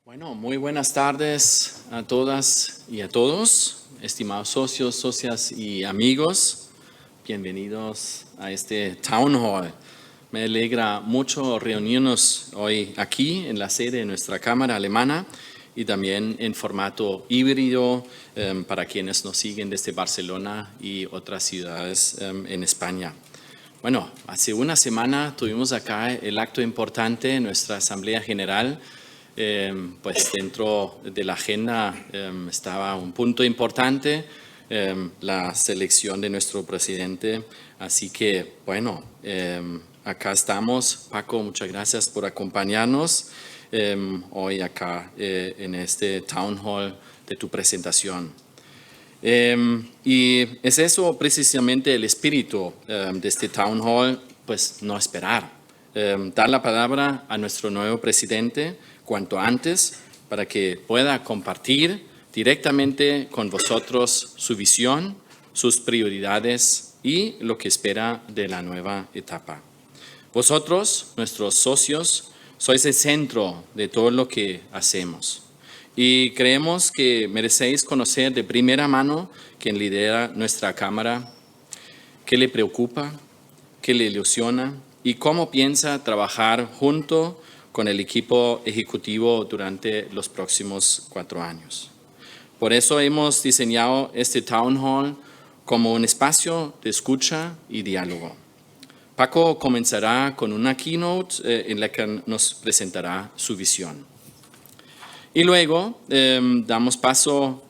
Bueno, muy buenas tardes a todas y a todos, estimados socios, socias y amigos. Bienvenidos a este Town Hall. Me alegra mucho reunirnos hoy aquí en la sede de nuestra Cámara Alemana y también en formato híbrido para quienes nos siguen desde Barcelona y otras ciudades en España. Bueno, hace una semana tuvimos acá el acto importante en nuestra Asamblea General. Pues dentro de la agenda estaba un punto importante, la selección de nuestro presidente. Así que, bueno, acá estamos. Paco, muchas gracias por acompañarnos hoy acá en este Town Hall de tu presentación. Y es eso precisamente el espíritu de este Town Hall, pues no esperar. Dar la palabra a nuestro nuevo presidente cuanto antes para que pueda compartir directamente con vosotros su visión, sus prioridades y lo que espera de la nueva etapa. Vosotros, nuestros socios, sois el centro de todo lo que hacemos y creemos que merecéis conocer de primera mano quién lidera nuestra Cámara, qué le preocupa, qué le ilusiona y cómo piensa trabajar junto con el equipo ejecutivo durante los próximos 4 años. Por eso hemos diseñado este Town Hall como un espacio de escucha y diálogo. Paco comenzará con una keynote en la que nos presentará su visión. Y luego damos paso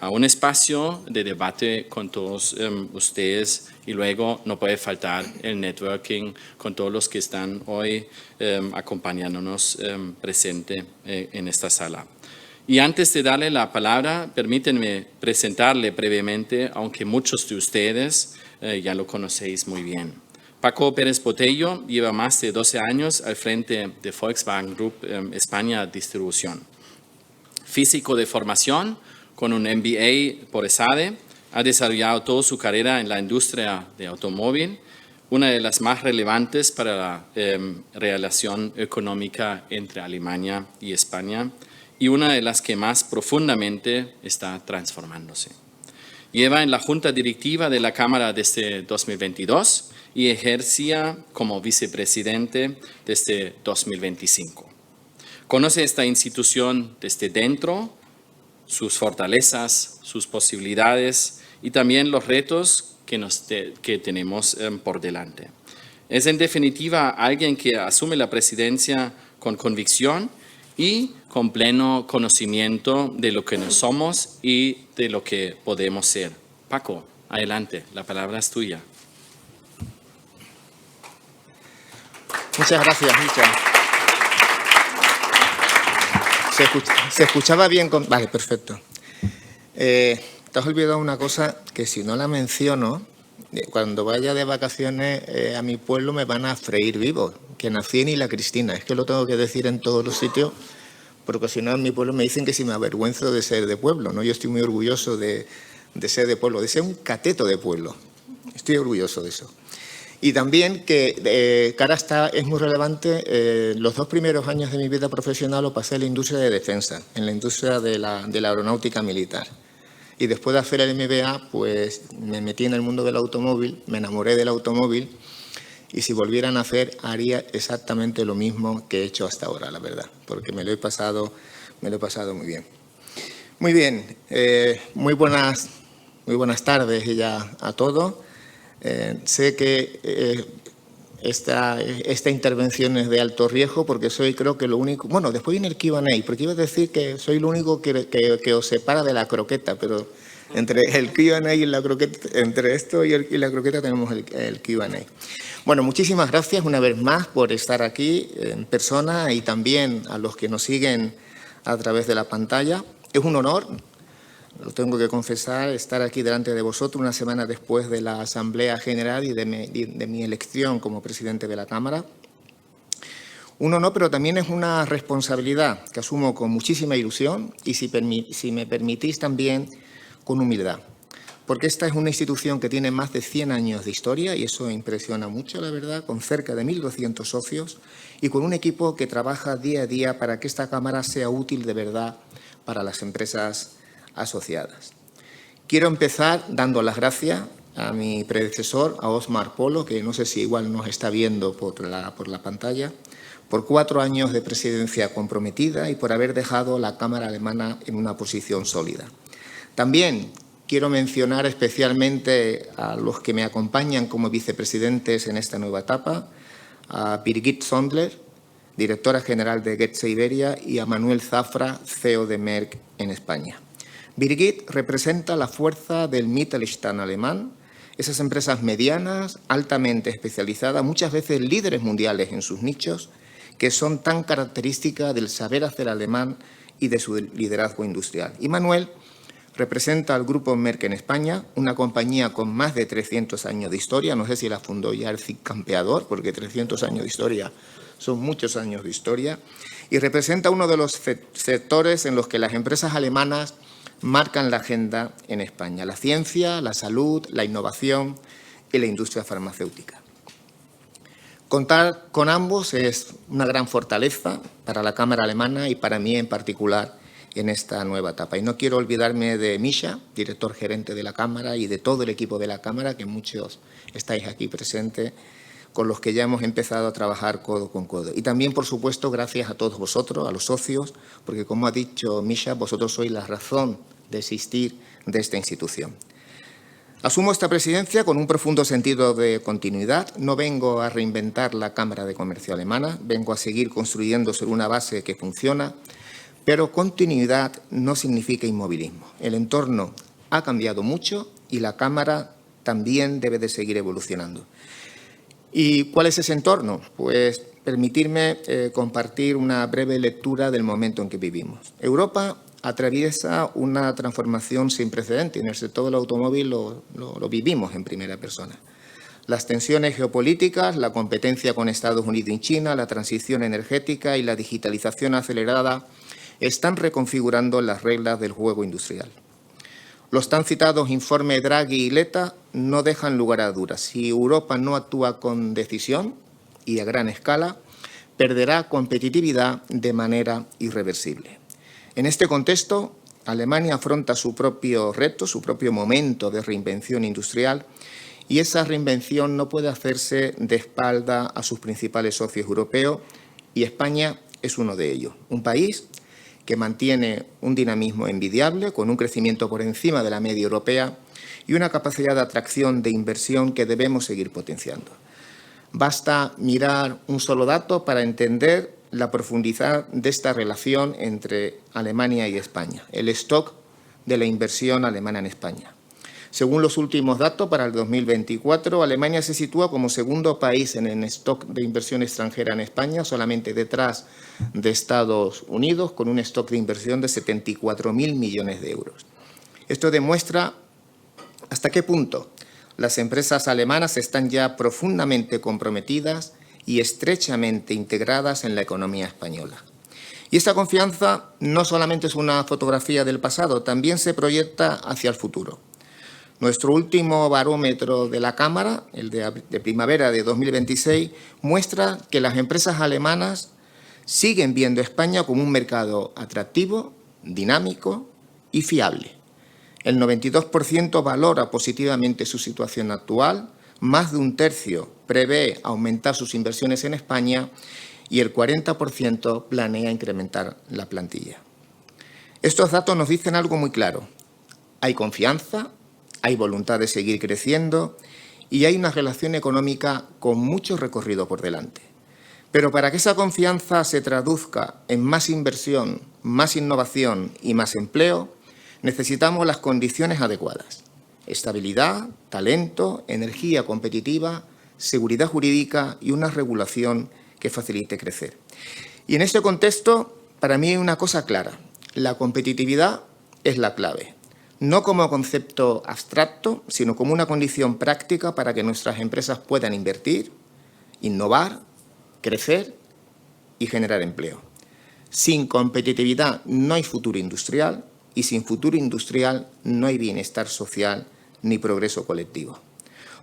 a un espacio de debate con todos ustedes y luego no puede faltar el networking con todos los que están hoy acompañándonos presente en esta sala. Y antes de darle la palabra, permítanme presentarle brevemente, aunque muchos de ustedes ya lo conocéis muy bien. Paco Pérez Botello lleva más de 12 años al frente de Volkswagen Group España Distribución. Físico de formación, con un MBA por ESADE, ha desarrollado toda su carrera en la industria de automóvil, una de las más relevantes para la relación económica entre Alemania y España y una de las que más profundamente está transformándose. Lleva en la Junta Directiva de la Cámara desde 2022 y ejercía como vicepresidente desde 2025. Conoce esta institución desde dentro, sus fortalezas, sus posibilidades y también los retos que tenemos por delante. Es en definitiva alguien que asume la presidencia con convicción y con pleno conocimiento de lo que nos somos y de lo que podemos ser. Paco, adelante, la palabra es tuya. Muchas gracias, Micha. ¿Se escuchaba bien? Vale, perfecto. Te has olvidado una cosa que si no la menciono, cuando vaya de vacaciones a mi pueblo me van a freír vivo, que nací en Isla Cristina. Es que lo tengo que decir en todos los sitios, porque si no en mi pueblo me dicen que si me avergüenzo de ser de pueblo, ¿no? Yo estoy muy orgulloso de ser de pueblo, de ser un cateto de pueblo. Estoy orgulloso de eso. Y también que ahora es muy relevante, los 2 primeros años de mi vida profesional lo pasé en la industria de defensa, en la industria de la aeronáutica militar. Y después de hacer el MBA, pues me metí en el mundo del automóvil, me enamoré del automóvil y si volvieran a hacer, haría exactamente lo mismo que he hecho hasta ahora, la verdad, porque me lo he pasado muy bien. Muy bien, muy buenas tardes ya a todos. Sé que esta intervención es de alto riesgo porque soy, creo que lo único... Bueno, después viene el Q&A, porque iba a decir que soy lo único que os separa de la croqueta, pero entre el Q&A y la croqueta, entre esto y la croqueta tenemos el Q&A. Bueno, muchísimas gracias una vez más por estar aquí en persona y también a los que nos siguen a través de la pantalla. Es un honor, lo tengo que confesar, estar aquí delante de vosotros una semana después de la Asamblea General y de mi elección como presidente de la Cámara. Un honor, pero también es una responsabilidad que asumo con muchísima ilusión y, si me permitís, también con humildad. porque esta es una institución que tiene más de 100 años de historia y eso impresiona mucho, la verdad, con cerca de 1.200 socios y con un equipo que trabaja día a día para que esta Cámara sea útil de verdad para las empresas asociadas. Quiero empezar dando las gracias a mi predecesor, a Ósmar Polo, que no sé si igual nos está viendo por la pantalla, por 4 años de presidencia comprometida y por haber dejado la Cámara alemana en una posición sólida. También quiero mencionar especialmente a los que me acompañan como vicepresidentes en esta nueva etapa, a Birgit Sondler, directora general de Getze Iberia, y a Manuel Zafra, CEO de Merck en España. Birgit representa la fuerza del Mittelstand alemán, esas empresas medianas, altamente especializadas, muchas veces líderes mundiales en sus nichos, que son tan características del saber hacer alemán y de su liderazgo industrial. Y Manuel representa al grupo Merck en España, una compañía con más de 300 años de historia. No sé si la fundó ya el Cid Campeador, porque 300 años de historia son muchos años de historia. Y representa uno de los sectores en los que las empresas alemanas marcan la agenda en España: la ciencia, la salud, la innovación y la industria farmacéutica. Contar con ambos es una gran fortaleza para la Cámara alemana y para mí en particular en esta nueva etapa. Y no quiero olvidarme de Misha, director gerente de la Cámara, y de todo el equipo de la Cámara, que muchos estáis aquí presentes, con los que ya hemos empezado a trabajar codo con codo. Y también, por supuesto, gracias a todos vosotros, a los socios, porque, como ha dicho Misha, vosotros sois la razón de existir de esta institución. Asumo esta presidencia con un profundo sentido de continuidad. No vengo a reinventar la Cámara de Comercio alemana, vengo a seguir construyendo sobre una base que funciona, pero continuidad no significa inmovilismo. El entorno ha cambiado mucho y la Cámara también debe de seguir evolucionando. ¿Y cuál es ese entorno? Pues permitirme compartir una breve lectura del momento en que vivimos. Europa atraviesa una transformación sin precedentes. En el sector del automóvil lo vivimos en primera persona. Las tensiones geopolíticas, la competencia con Estados Unidos y China, la transición energética y la digitalización acelerada están reconfigurando las reglas del juego industrial. Los tan citados informes Draghi y Letta no dejan lugar a dudas. Si Europa no actúa con decisión y a gran escala, perderá competitividad de manera irreversible. En este contexto, Alemania afronta su propio reto, su propio momento de reinvención industrial, y esa reinvención no puede hacerse de espalda a sus principales socios europeos, y España es uno de ellos. Un país que mantiene un dinamismo envidiable, con un crecimiento por encima de la media europea y una capacidad de atracción de inversión que debemos seguir potenciando. Basta mirar un solo dato para entender la profundidad de esta relación entre Alemania y España: el stock de la inversión alemana en España. Según los últimos datos, para el 2024, Alemania se sitúa como segundo país en el stock de inversión extranjera en España, solamente detrás de Estados Unidos, con un stock de inversión de 74.000 millones de euros. Esto demuestra hasta qué punto las empresas alemanas están ya profundamente comprometidas y estrechamente integradas en la economía española. Y esta confianza no solamente es una fotografía del pasado, también se proyecta hacia el futuro. Nuestro último barómetro de la Cámara, el de primavera de 2026, muestra que las empresas alemanas siguen viendo a España como un mercado atractivo, dinámico y fiable. El 92% valora positivamente su situación actual, más de un tercio prevé aumentar sus inversiones en España y el 40% planea incrementar la plantilla. Estos datos nos dicen algo muy claro: hay confianza, hay voluntad de seguir creciendo y hay una relación económica con mucho recorrido por delante. Pero para que esa confianza se traduzca en más inversión, más innovación y más empleo, necesitamos las condiciones adecuadas: estabilidad, talento, energía competitiva, seguridad jurídica y una regulación que facilite crecer. Y en este contexto, para mí hay una cosa clara: la competitividad es la clave. No como concepto abstracto, sino como una condición práctica para que nuestras empresas puedan invertir, innovar, crecer y generar empleo. Sin competitividad no hay futuro industrial y sin futuro industrial no hay bienestar social ni progreso colectivo.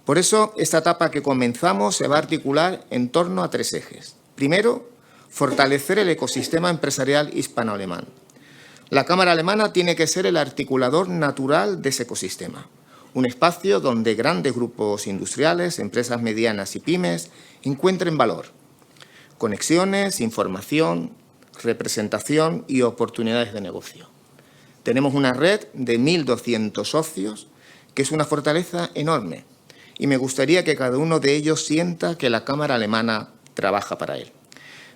Por eso, esta etapa que comenzamos se va a articular en torno a 3 ejes. Primero, fortalecer el ecosistema empresarial hispano-alemán. La Cámara Alemana tiene que ser el articulador natural de ese ecosistema, un espacio donde grandes grupos industriales, empresas medianas y pymes encuentren valor, conexiones, información, representación y oportunidades de negocio. Tenemos una red de 1.200 socios, que es una fortaleza enorme, y me gustaría que cada uno de ellos sienta que la Cámara Alemana trabaja para él.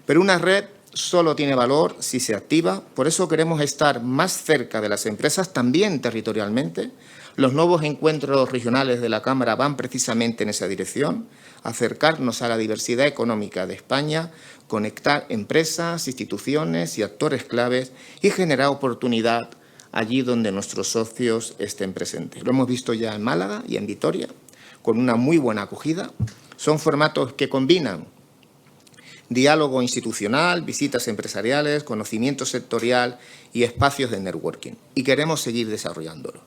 Pero una red solo tiene valor si se activa, por eso queremos estar más cerca de las empresas, también territorialmente. Los nuevos encuentros regionales de la Cámara van precisamente en esa dirección, acercarnos a la diversidad económica de España, conectar empresas, instituciones y actores claves y generar oportunidad allí donde nuestros socios estén presentes. Lo hemos visto ya en Málaga y en Vitoria, con una muy buena acogida. Son formatos que combinan diálogo institucional, visitas empresariales, conocimiento sectorial y espacios de networking. Y queremos seguir desarrollándolo.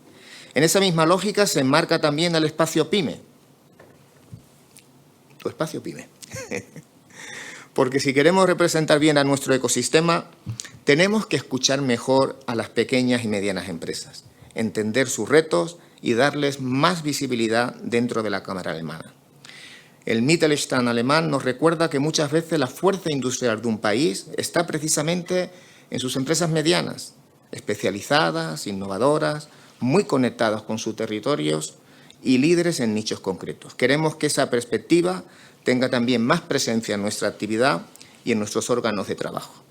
En esa misma lógica se enmarca también el espacio PYME. Tu espacio PYME. Porque si queremos representar bien a nuestro ecosistema, tenemos que escuchar mejor a las pequeñas y medianas empresas, entender sus retos y darles más visibilidad dentro de la Cámara Alemana. El Mittelstand alemán nos recuerda que muchas veces la fuerza industrial de un país está precisamente en sus empresas medianas, especializadas, innovadoras, muy conectadas con sus territorios y líderes en nichos concretos. Queremos que esa perspectiva tenga también más presencia en nuestra actividad y en nuestros órganos de trabajo.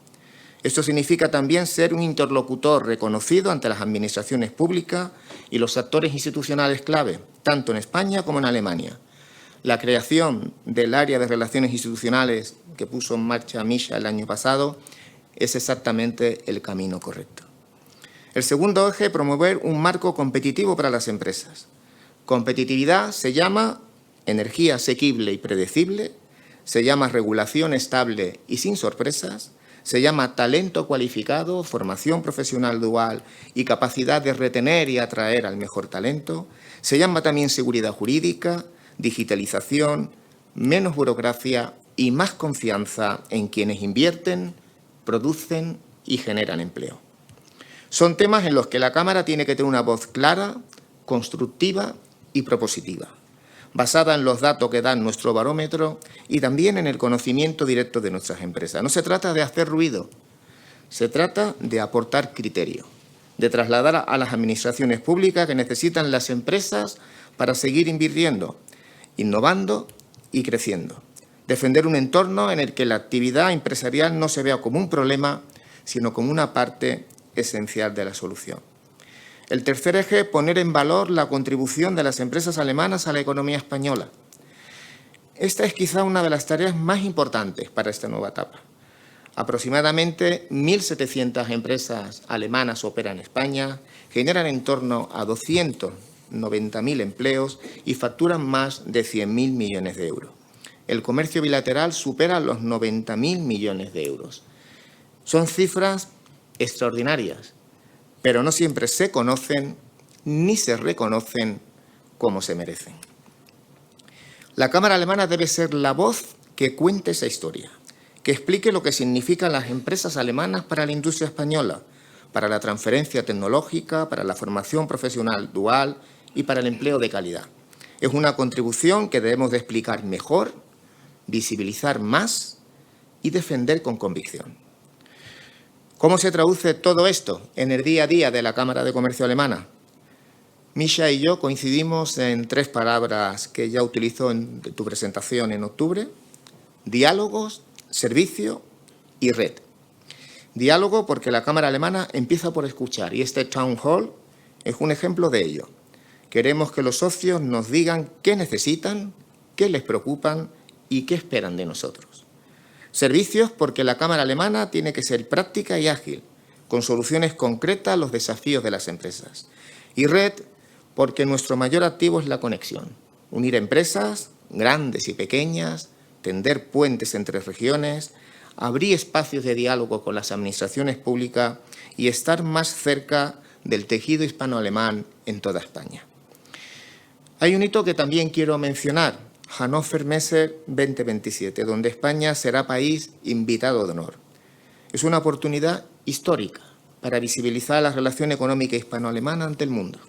Esto significa también ser un interlocutor reconocido ante las administraciones públicas y los actores institucionales clave, tanto en España como en Alemania. La creación del área de relaciones institucionales que puso en marcha Misha el año pasado es exactamente el camino correcto. El segundo eje, promover un marco competitivo para las empresas. Competitividad se llama energía asequible y predecible, se llama regulación estable y sin sorpresas, se llama talento cualificado, formación profesional dual y capacidad de retener y atraer al mejor talento, se llama también seguridad jurídica, digitalización, menos burocracia y más confianza en quienes invierten, producen y generan empleo. Son temas en los que la Cámara tiene que tener una voz clara, constructiva y propositiva, basada en los datos que dan nuestro barómetro y también en el conocimiento directo de nuestras empresas. No se trata de hacer ruido, se trata de aportar criterio, de trasladar a las administraciones públicas que necesitan las empresas para seguir invirtiendo, innovando y creciendo. Defender un entorno en el que la actividad empresarial no se vea como un problema, sino como una parte esencial de la solución. El tercer eje, poner en valor la contribución de las empresas alemanas a la economía española. Esta es quizá una de las tareas más importantes para esta nueva etapa. Aproximadamente 1.700 empresas alemanas operan en España, generan en torno a 290.000 empleos y facturan más de 100.000 millones de euros. El comercio bilateral supera los 90.000 millones de euros. Son cifras extraordinarias, pero no siempre se conocen ni se reconocen como se merecen. La Cámara Alemana debe ser la voz que cuente esa historia, que explique lo que significan las empresas alemanas para la industria española, para la transferencia tecnológica, para la formación profesional dual y para el empleo de calidad. Es una contribución que debemos de explicar mejor, visibilizar más y defender con convicción. ¿Cómo se traduce todo esto en el día a día de la Cámara de Comercio Alemana? Misha y yo coincidimos en 3 palabras que ya utilizó en tu presentación en octubre: diálogos, servicio y red. Diálogo porque la Cámara Alemana empieza por escuchar y este Town Hall es un ejemplo de ello. Queremos que los socios nos digan qué necesitan, qué les preocupan y qué esperan de nosotros. Servicios porque la Cámara Alemana tiene que ser práctica y ágil, con soluciones concretas a los desafíos de las empresas. Y red porque nuestro mayor activo es la conexión. Unir empresas, grandes y pequeñas, tender puentes entre regiones, abrir espacios de diálogo con las administraciones públicas y estar más cerca del tejido hispano-alemán en toda España. Hay un hito que también quiero mencionar, Hannover Messe 2027, donde España será país invitado de honor. Es una oportunidad histórica para visibilizar la relación económica hispano-alemana ante el mundo.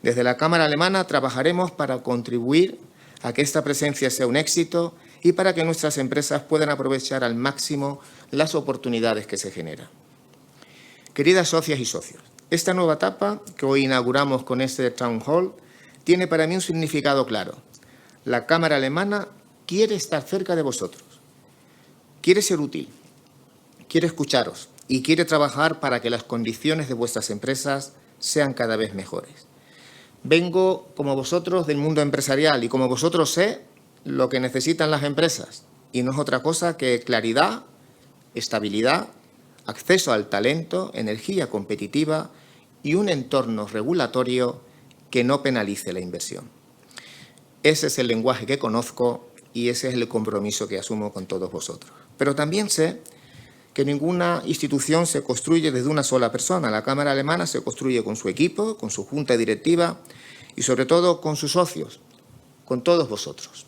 Desde la Cámara Alemana trabajaremos para contribuir a que esta presencia sea un éxito y para que nuestras empresas puedan aprovechar al máximo las oportunidades que se generan. Queridas socias y socios, esta nueva etapa que hoy inauguramos con este Town Hall tiene para mí un significado claro. La Cámara Alemana quiere estar cerca de vosotros, quiere ser útil, quiere escucharos y quiere trabajar para que las condiciones de vuestras empresas sean cada vez mejores. Vengo, como vosotros, del mundo empresarial y como vosotros sé lo que necesitan las empresas y no es otra cosa que claridad, estabilidad, acceso al talento, energía competitiva y un entorno regulatorio que no penalice la inversión. Ese es el lenguaje que conozco y ese es el compromiso que asumo con todos vosotros. Pero también sé que ninguna institución se construye desde una sola persona. La Cámara Alemana se construye con su equipo, con su junta directiva y sobre todo con sus socios, con todos vosotros.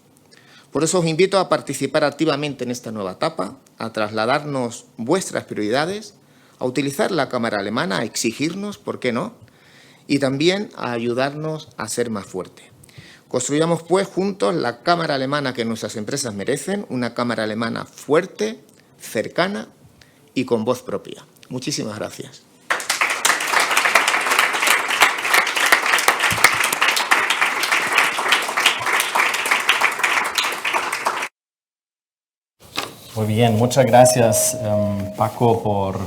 Por eso os invito a participar activamente en esta nueva etapa, a trasladarnos vuestras prioridades, a utilizar la Cámara Alemana, a exigirnos, ¿por qué no?, y también a ayudarnos a ser más fuertes. Construyamos, pues, juntos la Cámara Alemana que nuestras empresas merecen, una Cámara Alemana fuerte, cercana y con voz propia. Muchísimas gracias. Muy bien, muchas gracias, Paco, por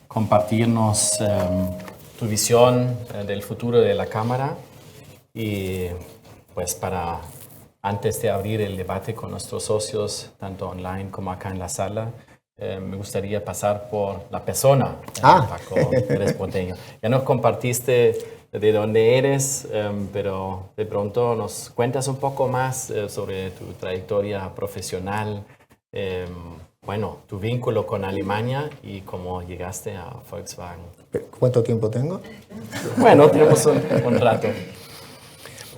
compartirnos tu visión del futuro de la Cámara. Y pues antes de abrir el debate con nuestros socios, tanto online como acá en la sala, me gustaría pasar por la persona, Paco Pérez Ponteño. Ya nos compartiste de dónde eres, pero de pronto nos cuentas un poco más sobre tu trayectoria profesional, bueno, tu vínculo con Alemania y cómo llegaste a Volkswagen. ¿Cuánto tiempo tengo? Bueno, tenemos un rato.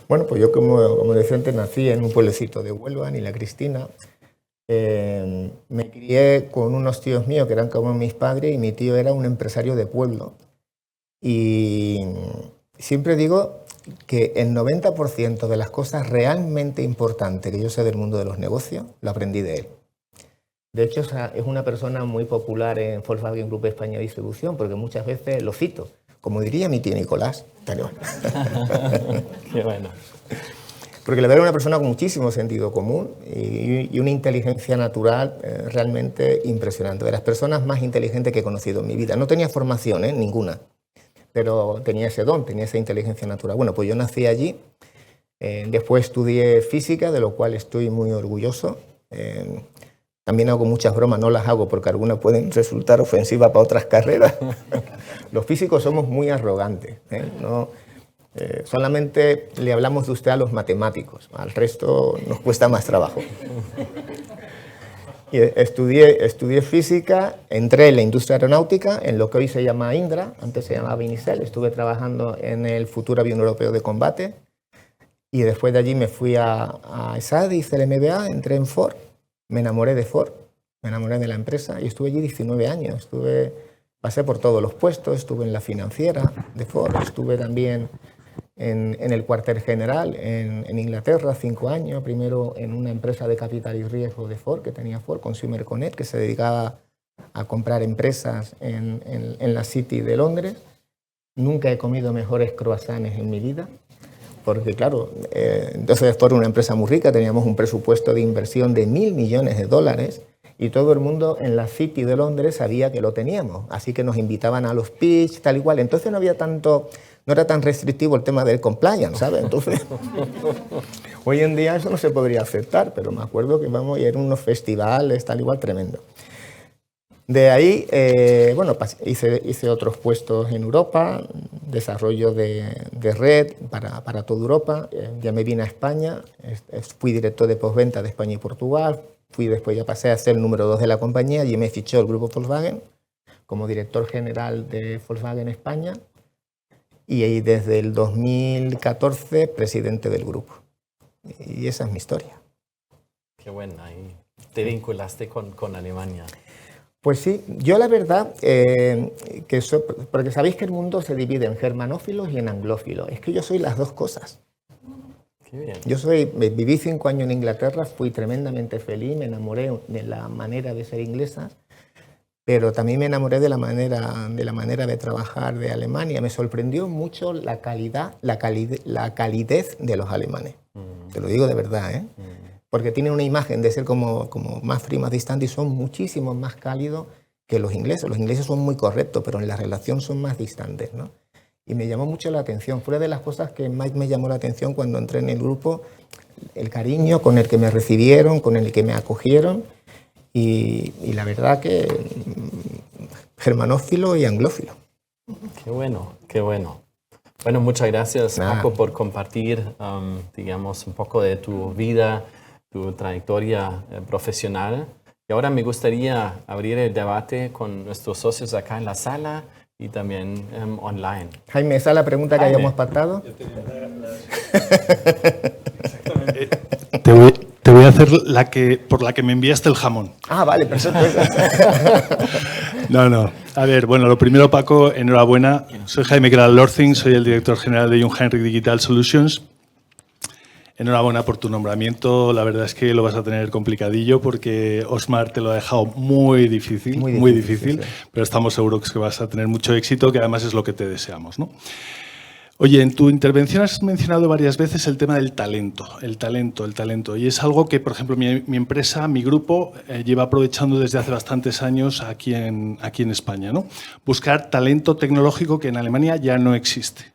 Bueno, pues yo como decía antes nací en un pueblecito de Huelva, en La Cristina. Me crié con unos tíos míos que eran como mis padres y mi tío era un empresario de pueblo. Y siempre digo que el 90% de las cosas realmente importantes que yo sé del mundo de los negocios lo aprendí de él. De hecho, es una persona muy popular en Volkswagen Group España Distribución porque muchas veces lo cito. Como diría mi tío Nicolás. Qué bueno. Porque la verdad era una persona con muchísimo sentido común y una inteligencia natural realmente impresionante. De las personas más inteligentes que he conocido en mi vida. No tenía formación, ninguna, pero tenía ese don, tenía esa inteligencia natural. Bueno, pues yo nací allí, después estudié física, de lo cual estoy muy orgulloso. También hago muchas bromas, no las hago porque algunas pueden resultar ofensivas para otras carreras. Los físicos somos muy arrogantes, no, solamente le hablamos de usted a los matemáticos, al resto nos cuesta más trabajo. Y estudié física, entré en la industria aeronáutica, en lo que hoy se llama Indra, antes se llamaba Vinicel, estuve trabajando en el futuro avión europeo de combate y después de allí me fui a ESAD, hice el MBA, entré en Ford. Me enamoré de Ford, me enamoré de la empresa y estuve allí 19 años. Pasé por todos los puestos, estuve en la financiera de Ford, estuve también en el cuartel general en Inglaterra 5 años, primero en una empresa de capital y riesgo de Ford que tenía Ford, Consumer Connect, que se dedicaba a comprar empresas en la City de Londres. Nunca he comido mejores croissants en mi vida. Porque claro, entonces Ford era una empresa muy rica, teníamos un presupuesto de inversión de $1.000 millones y todo el mundo en la City de Londres sabía que lo teníamos, así que nos invitaban a los pitch, tal y cual. Entonces no era tan restrictivo el tema del compliance, ¿sabes? Entonces, hoy en día eso no se podría aceptar, pero me acuerdo que vamos a ir a unos festivales, tal y cual, tremendo. De ahí, bueno, hice otros puestos en Europa, desarrollo de red para toda Europa. Ya me vine a España, fui director de postventa de España y Portugal. Después ya pasé a ser el número 2 de la compañía y me fichó el grupo Volkswagen como director general de Volkswagen España. Y ahí desde el 2014, presidente del grupo. Y esa es mi historia. Qué bueno, ahí te vinculaste con Alemania. Pues sí, yo la verdad, porque sabéis que el mundo se divide en germanófilos y en anglófilos. Es que yo soy las dos cosas. Qué bien. Viví 5 años en Inglaterra, fui tremendamente feliz, me enamoré de la manera de ser inglesa, pero también me enamoré de la manera de trabajar de Alemania. Me sorprendió mucho la calidez de los alemanes. Te lo digo de verdad, ¿eh? Porque tienen una imagen de ser como más frío, más distante, y son muchísimo más cálidos que los ingleses. Los ingleses son muy correctos, pero en la relación son más distantes, ¿no? Y me llamó mucho la atención. Fue de las cosas que más me llamó la atención cuando entré en el grupo, el cariño con el que me recibieron, con el que me acogieron, y la verdad que germanófilo y anglófilo. Qué bueno, qué bueno. Bueno, muchas gracias, Paco, por compartir, digamos, un poco de tu vida, tu trayectoria profesional. Y ahora me gustaría abrir el debate con nuestros socios acá en la sala y también online. Jaime, ¿esa es la pregunta que hayamos pactado? Te voy a hacer por la que me enviaste el jamón. Ah, vale, perfecto. No. A ver, bueno, lo primero, Paco, enhorabuena. Soy Jaime Keral-Lorcing, soy el director general de Jungheinrich Digital Solutions. Enhorabuena por tu nombramiento. La verdad es que lo vas a tener complicadillo porque Osmar te lo ha dejado muy difícil, sí. Pero estamos seguros que vas a tener mucho éxito, que además es lo que te deseamos, ¿no? Oye, en tu intervención has mencionado varias veces el tema del talento, el talento. Y es algo que, por ejemplo, mi empresa, mi grupo, lleva aprovechando desde hace bastantes años aquí en España, ¿no? Buscar talento tecnológico que en Alemania ya no existe.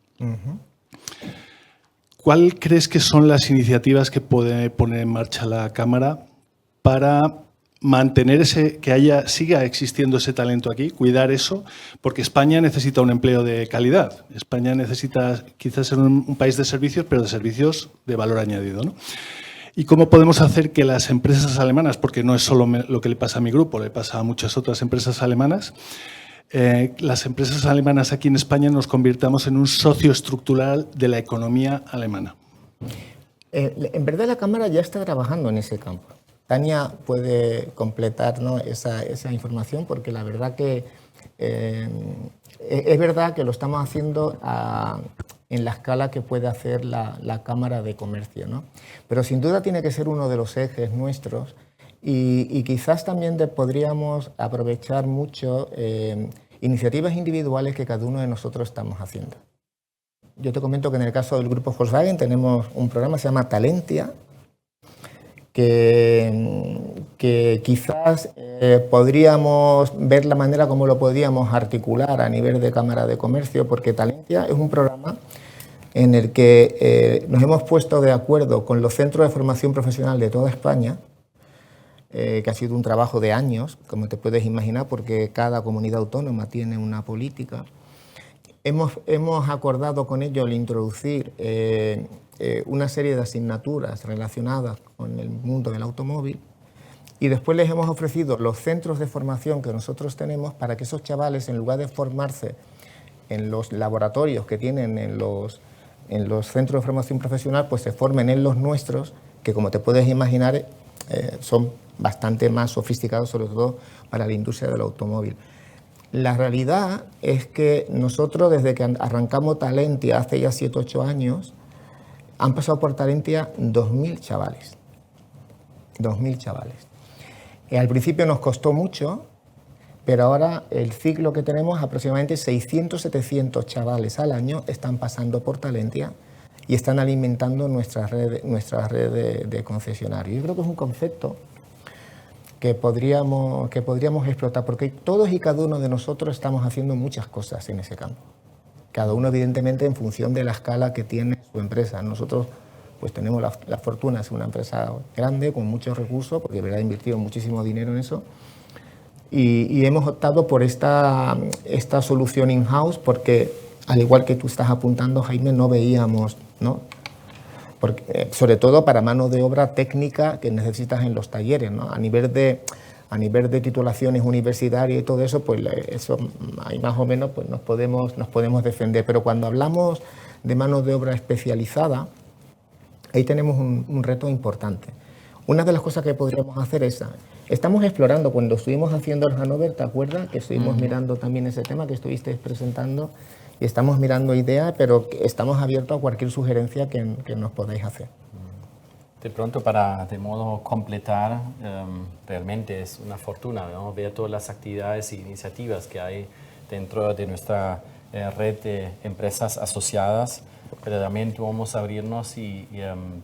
¿Cuál crees que son las iniciativas que puede poner en marcha la Cámara para mantener siga existiendo ese talento aquí, cuidar eso? Porque España necesita un empleo de calidad. España necesita quizás ser un país de servicios, pero de servicios de valor añadido, ¿no? ¿Y cómo podemos hacer que las empresas alemanas, porque no es solo lo que le pasa a mi grupo, le pasa a muchas otras empresas alemanas, las empresas alemanas aquí en España nos convirtamos en un socio estructural de la economía alemana? En verdad la Cámara ya está trabajando en ese campo. Tania puede completarnos esa información, porque la verdad que es verdad que lo estamos haciendo en la escala que puede hacer la Cámara de Comercio, ¿no? Pero sin duda tiene que ser uno de los ejes nuestros, y quizás también podríamos aprovechar mucho iniciativas individuales que cada uno de nosotros estamos haciendo. Yo te comento que en el caso del grupo Volkswagen tenemos un programa que se llama Talentia, que quizás podríamos ver la manera como lo podríamos articular a nivel de Cámara de Comercio, porque Talentia es un programa en el que nos hemos puesto de acuerdo con los centros de formación profesional de toda España, que ha sido un trabajo de años, como te puedes imaginar, porque cada comunidad autónoma tiene una política. Hemos acordado con ellos el introducir una serie de asignaturas relacionadas con el mundo del automóvil, y después les hemos ofrecido los centros de formación que nosotros tenemos para que esos chavales, en lugar de formarse en los laboratorios que tienen en los centros de formación profesional, pues se formen en los nuestros, que, como te puedes imaginar, son bastante más sofisticados, sobre todo para la industria del automóvil. La realidad es que nosotros, desde que arrancamos Talentia hace ya 7 o 8 años, han pasado por Talentia 2.000 chavales. 2.000 chavales. Al principio nos costó mucho, pero ahora el ciclo que tenemos, aproximadamente 600-700 chavales al año están pasando por Talentia y están alimentando nuestra red de concesionarios. Yo creo que es un concepto que podríamos explotar, porque todos y cada uno de nosotros estamos haciendo muchas cosas en ese campo. Cada uno, evidentemente, en función de la escala que tiene su empresa. Nosotros pues tenemos la fortuna de ser una empresa grande, con muchos recursos, porque de verdad he invertido muchísimo dinero en eso, y hemos optado por esta solución in-house, porque, al igual que tú estás apuntando, Jaime, no veíamos, ¿no? Porque, sobre todo para mano de obra técnica que necesitas en los talleres, ¿no? A nivel de titulaciones universitarias y todo eso, pues eso ahí más o menos pues nos podemos defender. Pero cuando hablamos de mano de obra especializada, ahí tenemos un reto importante. Una de las cosas que podríamos hacer es, estamos explorando, cuando estuvimos haciendo el Hannover, ¿te acuerdas? Que estuvimos mirando también ese tema que estuviste presentando, y estamos mirando ideas, pero estamos abiertos a cualquier sugerencia que nos podáis hacer. De pronto, para de modo completar, realmente es una fortuna, ¿no? Ver todas las actividades e iniciativas que hay dentro de nuestra red de empresas asociadas, pero también vamos a abrirnos y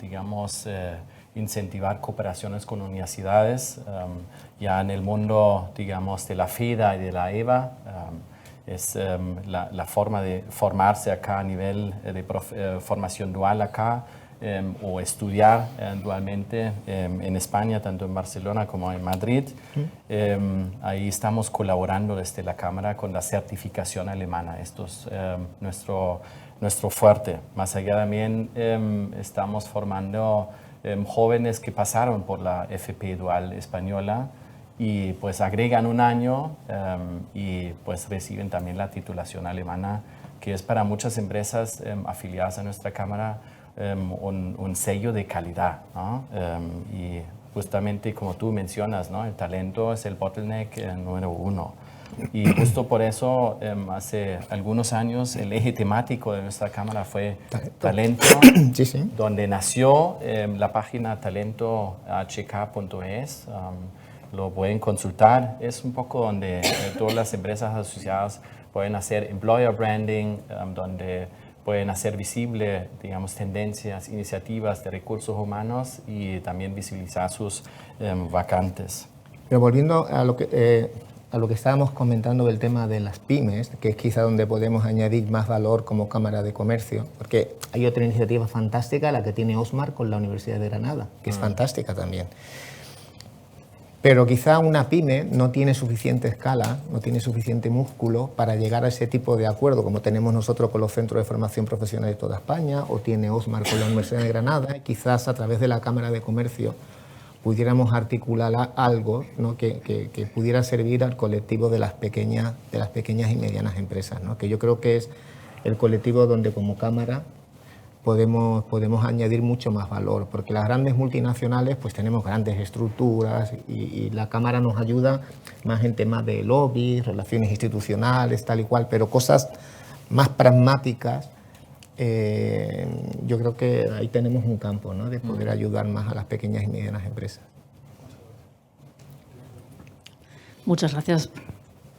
digamos, incentivar cooperaciones con universidades. Ya en el mundo, digamos, de la FIDA y de la EVA, es la forma de formarse acá a nivel de formación dual acá, o estudiar dualmente en España, tanto en Barcelona como en Madrid. Ahí estamos colaborando desde la Cámara con la certificación alemana. Esto es nuestro fuerte. Más allá también estamos formando jóvenes que pasaron por la FP Dual española y pues agregan un año y pues reciben también la titulación alemana, que es para muchas empresas afiliadas a nuestra Cámara un sello de calidad, ¿no? Y justamente como tú mencionas, ¿no? El talento es el bottleneck número 1. Y justo por eso, hace algunos años, el eje temático de nuestra Cámara fue talento, Sí, sí. donde nació la página talentohk.es. Lo pueden consultar. Es un poco donde todas las empresas asociadas pueden hacer employer branding, donde pueden hacer visible, digamos, tendencias, iniciativas de recursos humanos y también visibilizar sus vacantes. Pero volviendo a lo que estábamos comentando del tema de las pymes, que es quizá donde podemos añadir más valor como Cámara de Comercio, porque hay otra iniciativa fantástica, la que tiene Osmar con la Universidad de Granada, que es fantástica también. Pero quizá una pyme no tiene suficiente escala, no tiene suficiente músculo para llegar a ese tipo de acuerdo, como tenemos nosotros con los centros de formación profesional de toda España, o tiene Osmar con la Universidad de Granada, y quizás a través de la Cámara de Comercio pudiéramos articular algo, ¿no? que pudiera servir al colectivo de las pequeñas y medianas empresas, ¿no? Que yo creo que es el colectivo donde como Cámara podemos añadir mucho más valor, porque las grandes multinacionales pues tenemos grandes estructuras y la Cámara nos ayuda más en temas de lobby, relaciones institucionales, tal y cual, pero cosas más pragmáticas, yo creo que ahí tenemos un campo, ¿no? De poder ayudar más a las pequeñas y medianas empresas. Muchas gracias.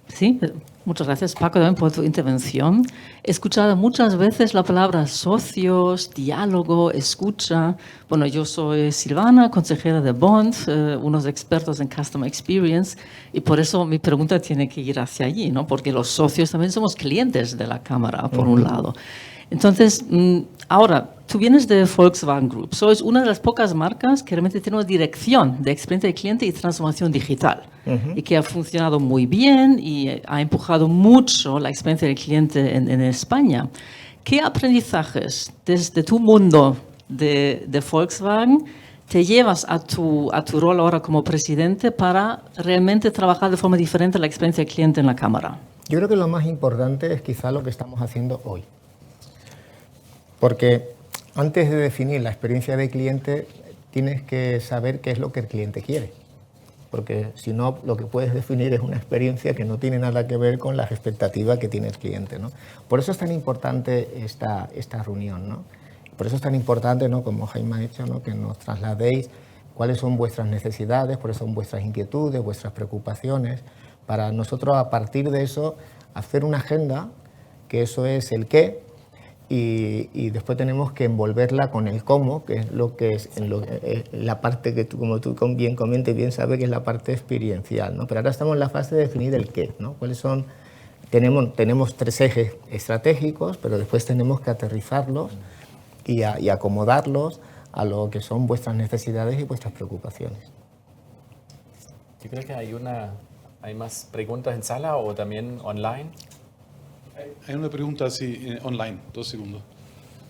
Sí, muchas gracias, Paco, también por tu intervención. He escuchado muchas veces la palabra socios, diálogo, escucha. Bueno, yo soy Silvana, consejera de Bond, unos expertos en Customer Experience, y por eso mi pregunta tiene que ir hacia allí, ¿no? Porque los socios también somos clientes de la Cámara, por un lado. Entonces, ahora, tú vienes de Volkswagen Group. Sois una de las pocas marcas que realmente tiene una dirección de experiencia de cliente y transformación digital y que ha funcionado muy bien y ha empujado mucho la experiencia del cliente en España. ¿Qué aprendizajes desde tu mundo de Volkswagen te llevas a tu rol ahora como presidente para realmente trabajar de forma diferente la experiencia del cliente en la Cámara? Yo creo que lo más importante es quizá lo que estamos haciendo hoy. Porque antes de definir la experiencia del cliente, tienes que saber qué es lo que el cliente quiere. Porque si no, lo que puedes definir es una experiencia que no tiene nada que ver con las expectativas que tiene el cliente, ¿no? Por eso es tan importante esta reunión, ¿no? Por eso es tan importante, ¿no? Como Jaime ha hecho, ¿no? Que nos trasladéis cuáles son vuestras necesidades, cuáles son vuestras inquietudes, vuestras preocupaciones, para nosotros a partir de eso hacer una agenda, que eso es el qué, y después tenemos que envolverla con el cómo, que es lo que es la parte que tú, como tú bien comentas y bien sabes, que es la parte experiencial, ¿no? Pero ahora estamos en la fase de definir el qué, ¿no? ¿Cuáles son? Tenemos 3 ejes estratégicos, pero después tenemos que aterrizarlos y acomodarlos a lo que son vuestras necesidades y vuestras preocupaciones. Yo creo que hay más preguntas en sala o también online. Hay una pregunta así online, 2 segundos.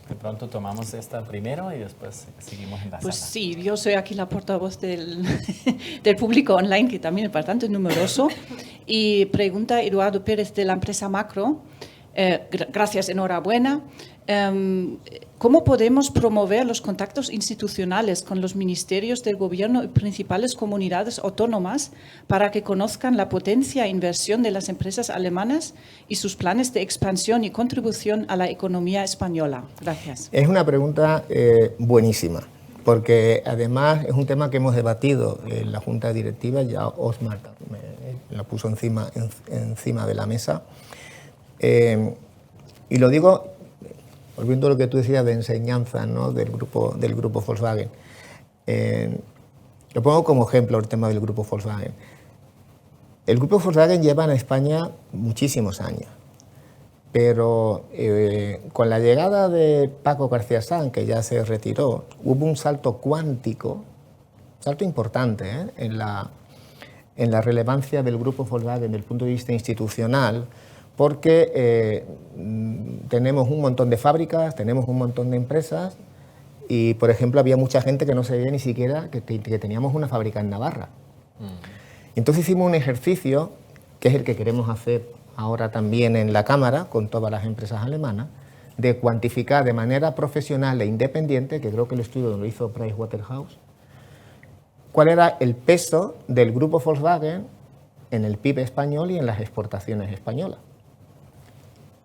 De pronto tomamos esta primero y después seguimos en la Pues sala. sí, yo soy aquí la portavoz del público online, que también es bastante numeroso. Y pregunta Eduardo Pérez de la empresa Macro. Gracias, enhorabuena. ¿Cómo podemos promover los contactos institucionales con los ministerios del gobierno y principales comunidades autónomas para que conozcan la potencia e inversión de las empresas alemanas y sus planes de expansión y contribución a la economía española? Gracias. Es una pregunta buenísima, porque además es un tema que hemos debatido en la Junta Directiva, ya Osmar la puso encima de la mesa. Y lo digo, volviendo a lo que tú decías de enseñanza, ¿no?, del grupo Volkswagen. Lo pongo como ejemplo el tema del grupo Volkswagen. El grupo Volkswagen lleva en España muchísimos años, pero con la llegada de Paco García Sanz, que ya se retiró, hubo un salto cuántico, salto importante, en la relevancia del grupo Volkswagen desde el punto de vista institucional, porque tenemos un montón de fábricas, tenemos un montón de empresas y, por ejemplo, había mucha gente que no sabía ni siquiera que teníamos una fábrica en Navarra. Entonces hicimos un ejercicio, que es el que queremos hacer ahora también en la Cámara, con todas las empresas alemanas, de cuantificar de manera profesional e independiente, que creo que el estudio lo hizo Pricewaterhouse, cuál era el peso del grupo Volkswagen en el PIB español y en las exportaciones españolas.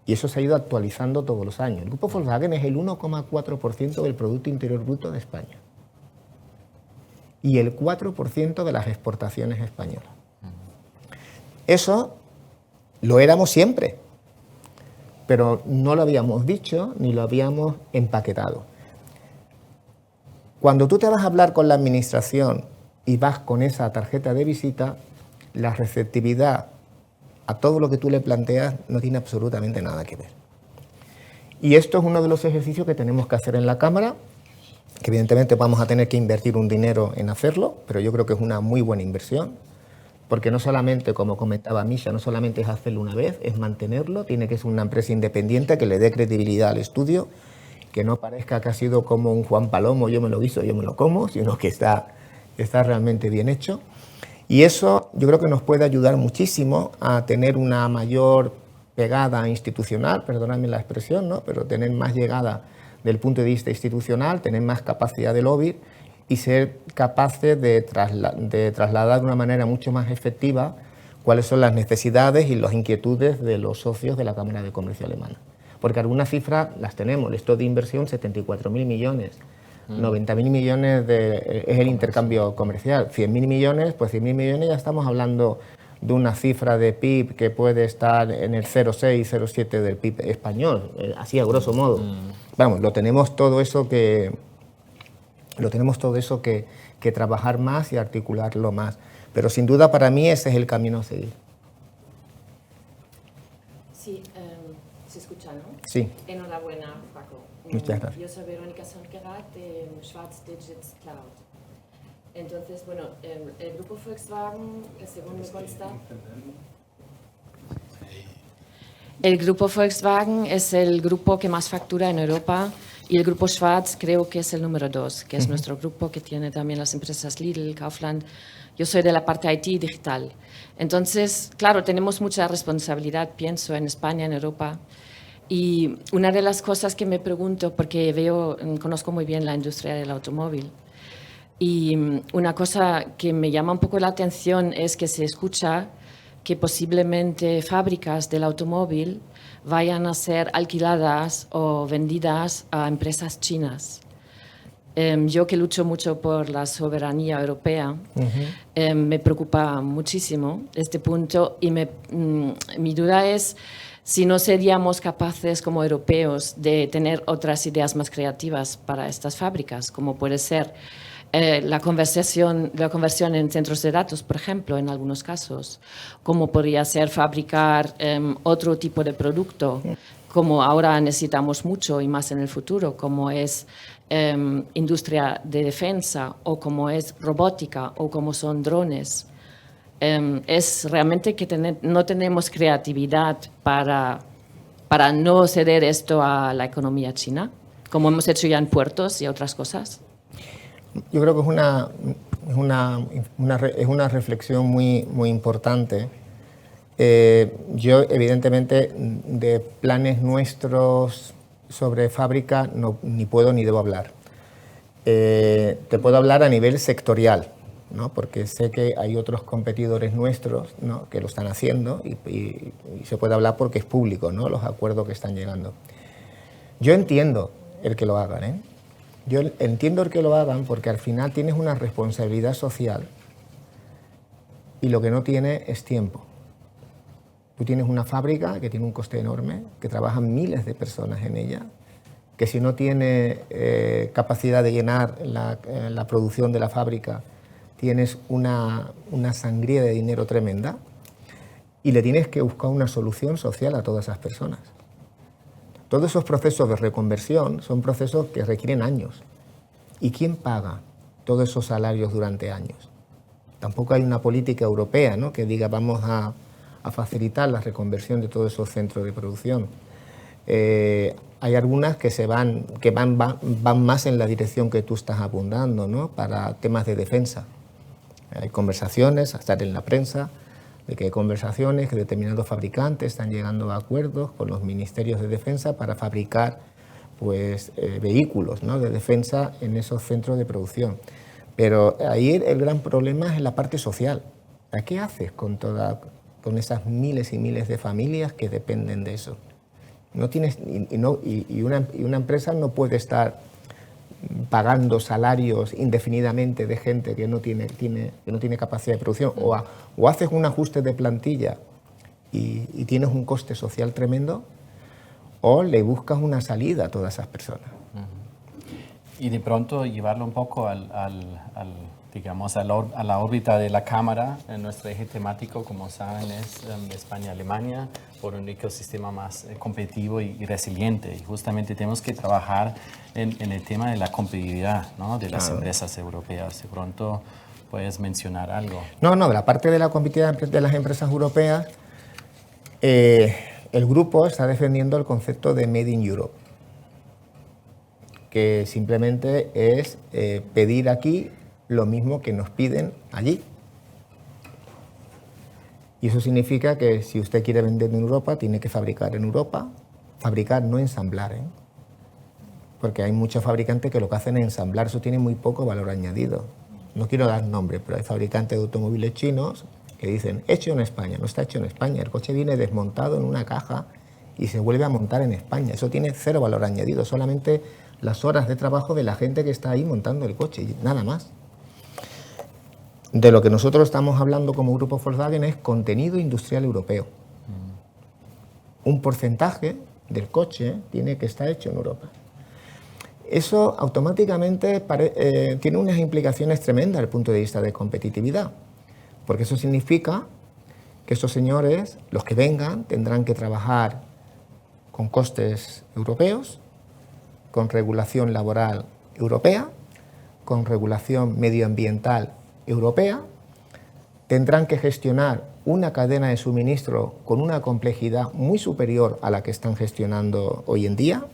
Y eso se ha ido actualizando todos los años. El grupo Volkswagen es el 1,4% del Producto Interior Bruto de España y el 4% de las exportaciones españolas. Eso lo éramos siempre, pero no lo habíamos dicho ni lo habíamos empaquetado. Cuando tú te vas a hablar con la administración y vas con esa tarjeta de visita, la receptividad a todo lo que tú le planteas no tiene absolutamente nada que ver. Y esto es uno de los ejercicios que tenemos que hacer en la Cámara, que evidentemente vamos a tener que invertir un dinero en hacerlo, pero yo creo que es una muy buena inversión, porque no solamente, como comentaba Misha, no solamente es hacerlo una vez, es mantenerlo, tiene que ser una empresa independiente que le dé credibilidad al estudio, que no parezca que ha sido como un Juan Palomo, yo me lo guiso, yo me lo como, sino que está realmente bien hecho. Y eso yo creo que nos puede ayudar muchísimo a tener una mayor pegada institucional, perdóname la expresión, ¿no?, pero tener más llegada del punto de vista institucional, tener más capacidad de lobby y ser capaces de trasladar de una manera mucho más efectiva cuáles son las necesidades y las inquietudes de los socios de la Cámara de Comercio Alemana. Porque algunas cifras las tenemos, el stock de inversión 74.000 millones, 90.000 millones es el intercambio comercial, 100.000 millones, pues 100.000 millones ya estamos hablando de una cifra de PIB que puede estar en el 0,6, 0,7 del PIB español, así a grosso modo. Vamos, lo tenemos todo eso que trabajar más y articularlo más, pero sin duda para mí ese es el camino a seguir. Sí, se escucha, ¿no? Sí. Enhorabuena, Paco. Muchas gracias. Yo soy Verónica Sonkerat de Schwarz Digits Cloud. Entonces, bueno, el grupo Volkswagen, según me consta, el grupo Volkswagen es el grupo que más factura en Europa y el grupo Schwarz creo que es el número 2, que es nuestro grupo que tiene también las empresas Lidl, Kaufland. Yo soy de la parte IT y digital. Entonces, claro, tenemos mucha responsabilidad, pienso, en España, en Europa. Y una de las cosas que me pregunto, porque conozco muy bien la industria del automóvil, y una cosa que me llama un poco la atención es que se escucha que posiblemente fábricas del automóvil vayan a ser alquiladas o vendidas a empresas chinas. Yo que lucho mucho por la soberanía europea, me preocupa muchísimo este punto y mi duda es si no seríamos capaces como europeos de tener otras ideas más creativas para estas fábricas, como puede ser la conversión en centros de datos, por ejemplo, en algunos casos, como podría ser fabricar otro tipo de producto, como ahora necesitamos mucho y más en el futuro, como es industria de defensa o como es robótica o como son drones. Es realmente que no tenemos creatividad para no ceder esto a la economía china, como hemos hecho ya en puertos y otras cosas. Yo creo que es una reflexión muy, muy importante Yo, evidentemente, de planes nuestros sobre fábrica ni puedo ni debo hablar. Te puedo hablar a nivel sectorial, ¿no? Porque sé que hay otros competidores nuestros, ¿no?, que lo están haciendo y se puede hablar porque es público, ¿no?, los acuerdos que están llegando. Yo entiendo el que lo hagan, ¿eh? Yo entiendo el que lo hagan porque al final tienes una responsabilidad social y lo que no tiene es tiempo. Tú tienes una fábrica que tiene un coste enorme, que trabajan miles de personas en ella, que si no tiene capacidad de llenar la producción de la fábrica, tienes una sangría de dinero tremenda y le tienes que buscar una solución social a todas esas personas. Todos esos procesos de reconversión son procesos que requieren años. ¿Y quién paga todos esos salarios durante años? Tampoco hay una política europea, ¿no?, que diga vamos a facilitar la reconversión de todos esos centros de producción. Hay algunas que van más en la dirección que tú estás apuntando, ¿no?, para temas de defensa. Hay conversaciones, hasta en la prensa, de que hay conversaciones que determinados fabricantes están llegando a acuerdos con los ministerios de defensa para fabricar, pues, vehículos, ¿no?, de defensa en esos centros de producción. Pero ahí el gran problema es en la parte social. ¿Qué haces con esas miles y miles de familias que dependen de eso? No tienes, y una empresa no puede estar pagando salarios indefinidamente de gente que no tiene capacidad de producción. O haces un ajuste de plantilla y tienes un coste social tremendo, o le buscas una salida a todas esas personas. Y de pronto llevarlo un poco digamos, a la órbita de la Cámara. Nuestro eje temático, como saben, es España-Alemania, por un ecosistema más competitivo y resiliente. Y justamente tenemos que trabajar en el tema de la competitividad, ¿no?, de las empresas europeas. De pronto puedes mencionar algo. No, de la parte de la competitividad de las empresas europeas, el grupo está defendiendo el concepto de Made in Europe, que simplemente es pedir aquí lo mismo que nos piden allí. Y eso significa que si usted quiere vender en Europa, tiene que fabricar en Europa. Fabricar, no ensamblar, ¿eh? Porque hay muchos fabricantes que lo que hacen es ensamblar, eso tiene muy poco valor añadido. No quiero dar nombre, pero hay fabricantes de automóviles chinos que dicen, hecho en España. No está hecho en España, el coche viene desmontado en una caja y se vuelve a montar en España. Eso tiene cero valor añadido, solamente las horas de trabajo de la gente que está ahí montando el coche, y nada más. De lo que nosotros estamos hablando como Grupo Volkswagen es contenido industrial europeo. Un porcentaje del coche tiene que estar hecho en Europa. Eso automáticamente tiene unas implicaciones tremendas desde el punto de vista de competitividad, porque eso significa que estos señores, los que vengan, tendrán que trabajar con costes europeos, con regulación laboral europea, con regulación medioambiental europea, tendrán que gestionar una cadena de suministro con una complejidad muy superior a la que están gestionando hoy en día.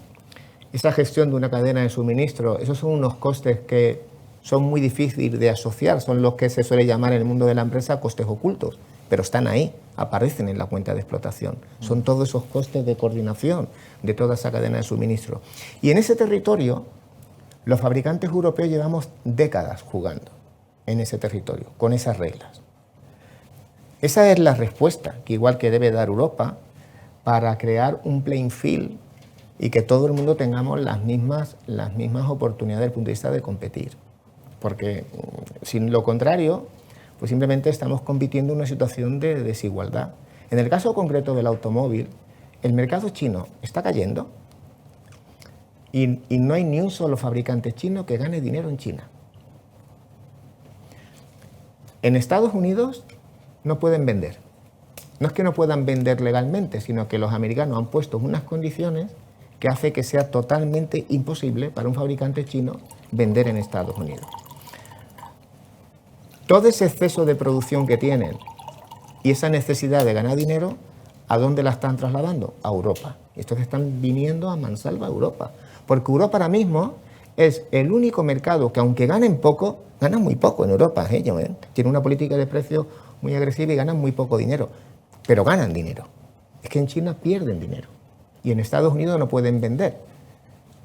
Esa gestión de una cadena de suministro, esos son unos costes que son muy difíciles de asociar, son los que se suele llamar en el mundo de la empresa costes ocultos, pero están ahí, aparecen en la cuenta de explotación. Son todos esos costes de coordinación de toda esa cadena de suministro. Y en ese territorio, los fabricantes europeos llevamos décadas jugando en ese territorio, con esas reglas. Esa es la respuesta que igual que debe dar Europa para crear un playing field y que todo el mundo tengamos las mismas oportunidades desde el punto de vista de competir. Porque sin lo contrario, pues simplemente estamos compitiendo en una situación de desigualdad. En el caso concreto del automóvil, el mercado chino está cayendo y no hay ni un solo fabricante chino que gane dinero en China. En Estados Unidos no pueden vender. No es que no puedan vender legalmente, sino que los americanos han puesto unas condiciones que hace que sea totalmente imposible para un fabricante chino vender en Estados Unidos. Todo ese exceso de producción que tienen y esa necesidad de ganar dinero, ¿a dónde la están trasladando? A Europa. Y estos están viniendo a mansalva a Europa. Porque Europa ahora mismo es el único mercado que, aunque ganen poco, ganan muy poco en Europa. Tienen una política de precios muy agresiva y ganan muy poco dinero. pero ganan dinero. Es que en China pierden dinero y en Estados Unidos no pueden vender.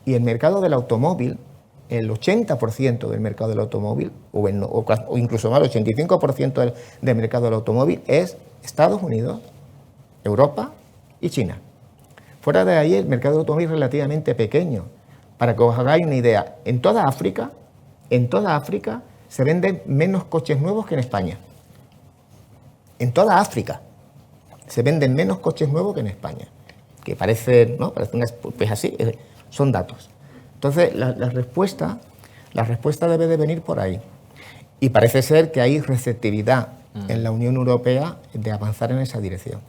Y el mercado del automóvil, el 80% del mercado del automóvil, o incluso más, el 85% del mercado del automóvil es Estados Unidos, Europa y China. Fuera de ahí el mercado del automóvil es relativamente pequeño. Para que os hagáis una idea, en toda África se venden menos coches nuevos que en España. En toda África se venden menos coches nuevos que en España. Que parece, ¿no? Parece pues así, son datos. Entonces, la respuesta debe de venir por ahí. Y parece ser que hay receptividad en la Unión Europea de avanzar en esa dirección.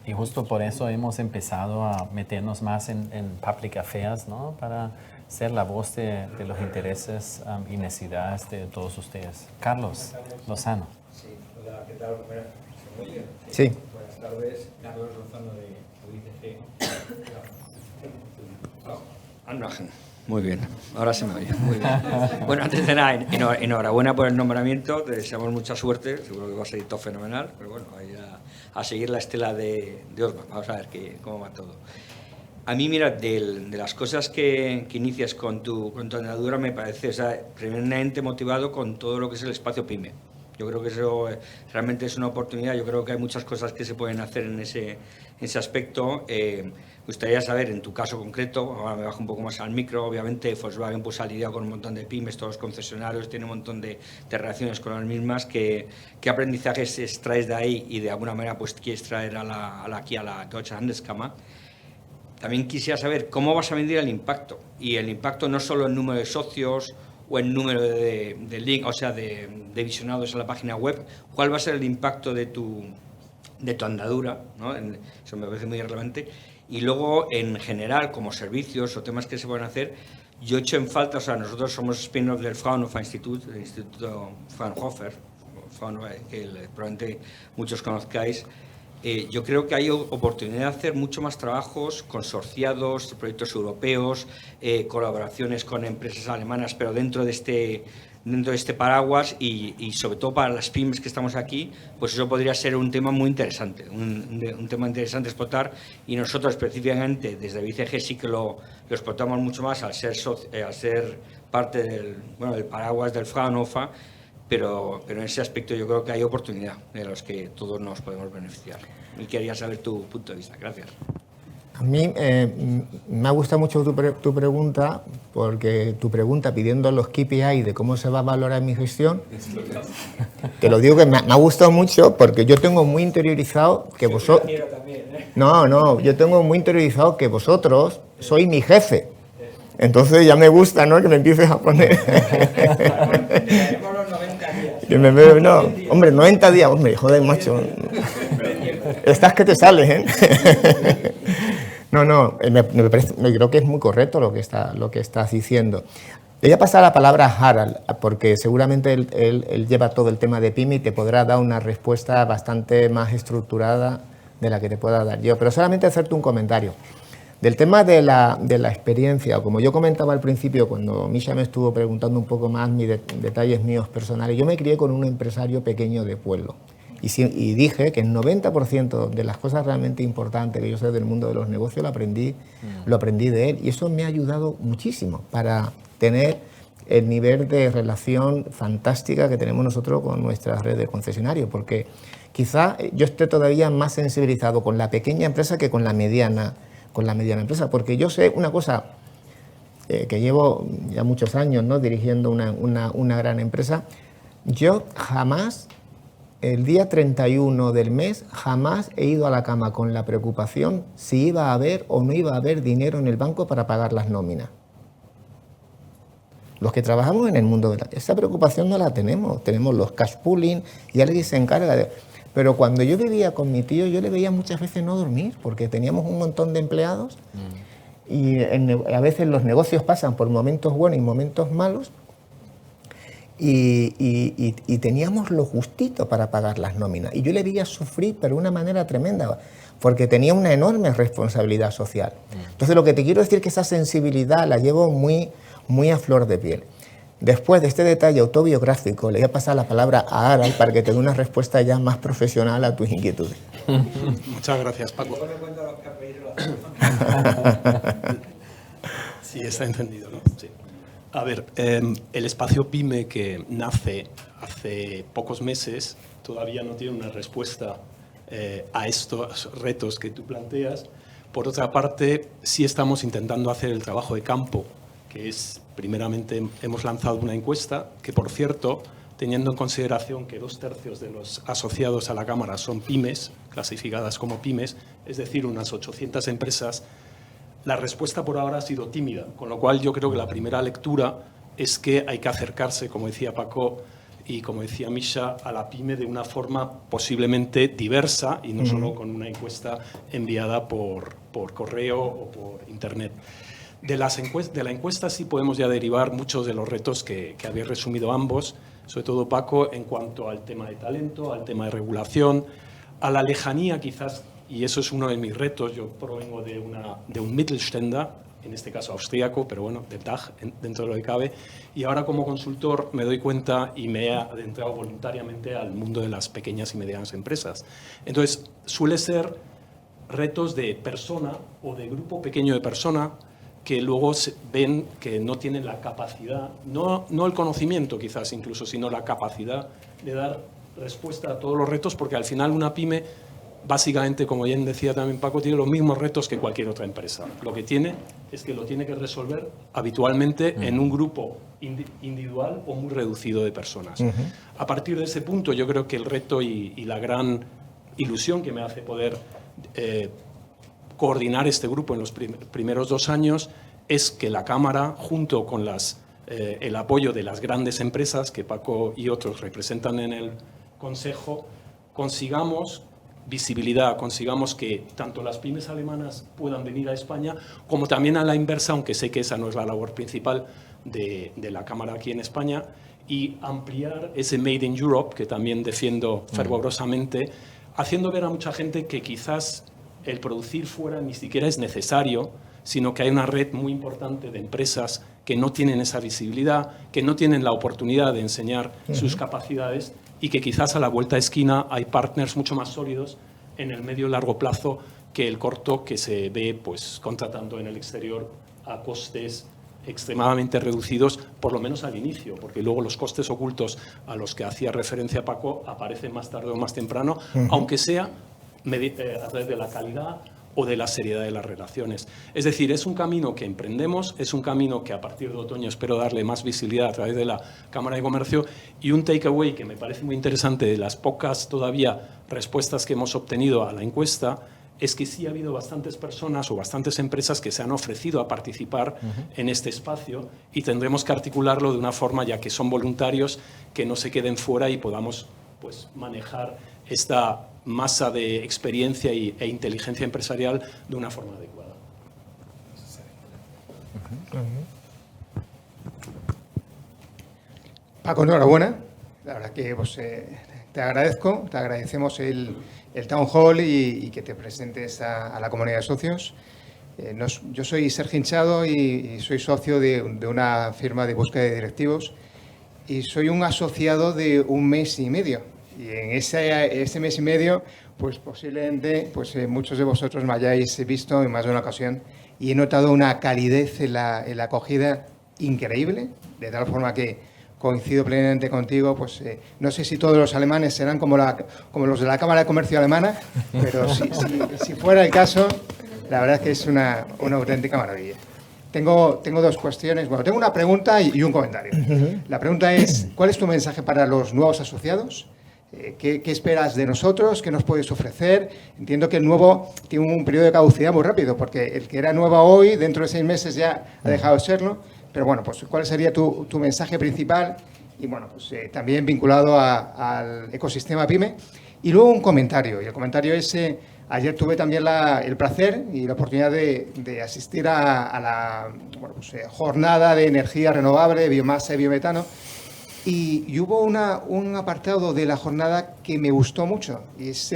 Y justo por eso hemos empezado a meternos más en public affairs, ¿no? Para ser la voz de los intereses y necesidades de todos ustedes. Carlos Lozano. Sí, hola, ¿qué tal? ¿Se me oye? Sí. Buenas tardes, Carlos Lozano de UICG. Muy bien, ahora se me oye. Muy bien. Bueno, antes de nada, enhorabuena por el nombramiento, te deseamos mucha suerte, seguro que va a salir todo fenomenal, pero bueno, ahí a seguir la estela de Osman, vamos a ver cómo va todo. A mí, mira, de las cosas que inicias con tu andadura me parece, o sea, tremendamente motivado con todo lo que es el espacio PYME. Yo creo que eso realmente es una oportunidad, yo creo que hay muchas cosas que se pueden hacer en ese aspecto. Me gustaría saber, en tu caso concreto, ahora me bajo un poco más al micro, obviamente Volkswagen pues, ha lidiado con un montón de pymes, todos los concesionarios, tiene un montón de relaciones con las mismas. ¿Qué aprendizajes extraes de ahí y de alguna manera pues, quieres traer aquí a la Deutsche Handelskammer? También quisiera saber cómo vas a medir el impacto, y el impacto no solo en número de socios o en número de link, o sea, de visionados en la página web, ¿cuál va a ser el impacto de tu andadura? ¿No? Eso me parece muy relevante. Y luego, en general, como servicios o temas que se pueden hacer, yo echo en falta, o sea, nosotros somos spin-off del Fraunhofer Institut, el Instituto Fraunhofer, que probablemente muchos conozcáis. Yo creo que hay oportunidad de hacer mucho más trabajos consorciados, proyectos europeos, colaboraciones con empresas alemanas, pero dentro de este paraguas y sobre todo para las pymes que estamos aquí, pues eso podría ser un tema muy interesante, un tema interesante explotar, y nosotros específicamente desde BCG sí que lo explotamos mucho más al ser parte del paraguas del Fraunhofer, pero en ese aspecto yo creo que hay oportunidad de los que todos nos podemos beneficiar. Y quería saber tu punto de vista. Gracias. A mí me ha gustado mucho tu pregunta, porque tu pregunta pidiendo los KPI de cómo se va a valorar mi gestión, te lo digo que me ha gustado mucho, porque yo tengo muy interiorizado que vosotros... yo tengo muy interiorizado que vosotros sois mi jefe. Entonces ya me gusta, ¿no?, que me empieces a poner... No, hombre, 90 días, hombre, joder, macho. Estás que te sales, ¿eh? No, me creo que es muy correcto lo que estás diciendo. Le voy a pasar la palabra a Harald, porque seguramente él lleva todo el tema de PYME y te podrá dar una respuesta bastante más estructurada de la que te pueda dar yo. Pero solamente hacerte un comentario. Del tema de la experiencia, como yo comentaba al principio, cuando Misha me estuvo preguntando un poco más detalles míos personales, yo me crié con un empresario pequeño de pueblo. Y dije que el 90% de las cosas realmente importantes que yo sé del mundo de los negocios lo aprendí de él, y eso me ha ayudado muchísimo para tener el nivel de relación fantástica que tenemos nosotros con nuestra red de concesionarios, porque quizá yo esté todavía más sensibilizado con la pequeña empresa que con la mediana empresa, porque yo sé una cosa, que llevo ya muchos años, ¿no?, dirigiendo una gran empresa. Yo jamás, el día 31 del mes, jamás he ido a la cama con la preocupación si iba a haber o no iba a haber dinero en el banco para pagar las nóminas. Los que trabajamos en el mundo esa preocupación no la tenemos los cash pooling y alguien se encarga de... Pero cuando yo vivía con mi tío, yo le veía muchas veces no dormir, porque teníamos un montón de empleados y a veces los negocios pasan por momentos buenos y momentos malos, y teníamos lo justito para pagar las nóminas. Y yo le veía sufrir, pero de una manera tremenda, porque tenía una enorme responsabilidad social. Entonces, lo que te quiero decir es que esa sensibilidad la llevo muy, muy a flor de piel. Después de este detalle autobiográfico, le voy a pasar la palabra a Aral para que te dé una respuesta ya más profesional a tus inquietudes. Muchas gracias, Paco. Sí, está entendido, ¿no? Sí. A ver, el espacio PYME que nace hace pocos meses todavía no tiene una respuesta a estos retos que tú planteas. Por otra parte, sí estamos intentando hacer el trabajo de campo, que es, primeramente, hemos lanzado una encuesta que, por cierto, teniendo en consideración que 2/3 de los asociados a la Cámara son pymes, clasificadas como pymes, es decir, unas 800 empresas, la respuesta por ahora ha sido tímida, con lo cual yo creo que la primera lectura es que hay que acercarse, como decía Paco y como decía Misha, a la pyme de una forma posiblemente diversa y no solo con una encuesta enviada por correo o por internet. De la encuesta sí podemos ya derivar muchos de los retos que habéis resumido ambos, sobre todo Paco, en cuanto al tema de talento, al tema de regulación, a la lejanía quizás, y eso es uno de mis retos. Yo provengo de un Mittelständler, en este caso austríaco, pero bueno, del DACH, dentro de lo que cabe, y ahora como consultor me doy cuenta y me he adentrado voluntariamente al mundo de las pequeñas y medianas empresas. Entonces, suele ser retos de persona o de grupo pequeño de persona que luego ven que no tienen la capacidad, no el conocimiento quizás incluso, sino la capacidad de dar respuesta a todos los retos, porque al final una pyme, básicamente, como bien decía también Paco, tiene los mismos retos que cualquier otra empresa. Lo que tiene es que lo tiene que resolver habitualmente en un grupo individual o muy reducido de personas. A partir de ese punto, yo creo que el reto y la gran ilusión que me hace poder coordinar este grupo en los primeros 2 años es que la Cámara, junto con el apoyo de las grandes empresas que Paco y otros representan en el Consejo, consigamos visibilidad, consigamos que tanto las pymes alemanas puedan venir a España, como también a la inversa, aunque sé que esa no es la labor principal de la Cámara aquí en España, y ampliar ese Made in Europe, que también defiendo fervorosamente, haciendo ver a mucha gente que quizás el producir fuera ni siquiera es necesario, sino que hay una red muy importante de empresas que no tienen esa visibilidad, que no tienen la oportunidad de enseñar sus capacidades y que quizás a la vuelta de esquina hay partners mucho más sólidos en el medio y largo plazo que el corto, que se ve pues contratando en el exterior a costes extremadamente reducidos, por lo menos al inicio, porque luego los costes ocultos a los que hacía referencia Paco aparecen más tarde o más temprano, aunque sea a través de la calidad o de la seriedad de las relaciones. Es decir, es un camino que emprendemos, es un camino que a partir de otoño espero darle más visibilidad a través de la Cámara de Comercio, y un takeaway que me parece muy interesante de las pocas todavía respuestas que hemos obtenido a la encuesta es que sí ha habido bastantes personas o bastantes empresas que se han ofrecido a participar en este espacio, y tendremos que articularlo de una forma, ya que son voluntarios, que no se queden fuera y podamos pues manejar esta masa de experiencia e inteligencia empresarial de una forma adecuada. Paco, enhorabuena. La verdad que pues, te agradecemos el Town Hall y que te presentes a la comunidad de socios. Yo soy Sergio Hinchado y soy socio de una firma de búsqueda de directivos, y soy un asociado de 1 mes y medio. Y en ese mes y medio, pues posiblemente muchos de vosotros me hayáis visto en más de una ocasión, y he notado una calidez en la acogida increíble, de tal forma que coincido plenamente contigo. Pues no sé si todos los alemanes serán como los de la Cámara de Comercio alemana, pero si fuera el caso, la verdad es que es una auténtica maravilla. Tengo 2 cuestiones. Bueno, tengo una pregunta y un comentario. La pregunta es, ¿cuál es tu mensaje para los nuevos asociados? ¿Qué esperas de nosotros? ¿Qué nos puedes ofrecer? Entiendo que el nuevo tiene un periodo de caducidad muy rápido, porque el que era nuevo hoy, dentro de 6 meses ya ha dejado de serlo. Pero bueno, pues ¿cuál sería tu mensaje principal? Y bueno, pues también vinculado al ecosistema PYME. Y luego un comentario. Y el comentario es, ayer tuve también el placer y la oportunidad de asistir a la jornada de energía renovable, biomasa y biometano. Y hubo un apartado de la jornada que me gustó mucho, y es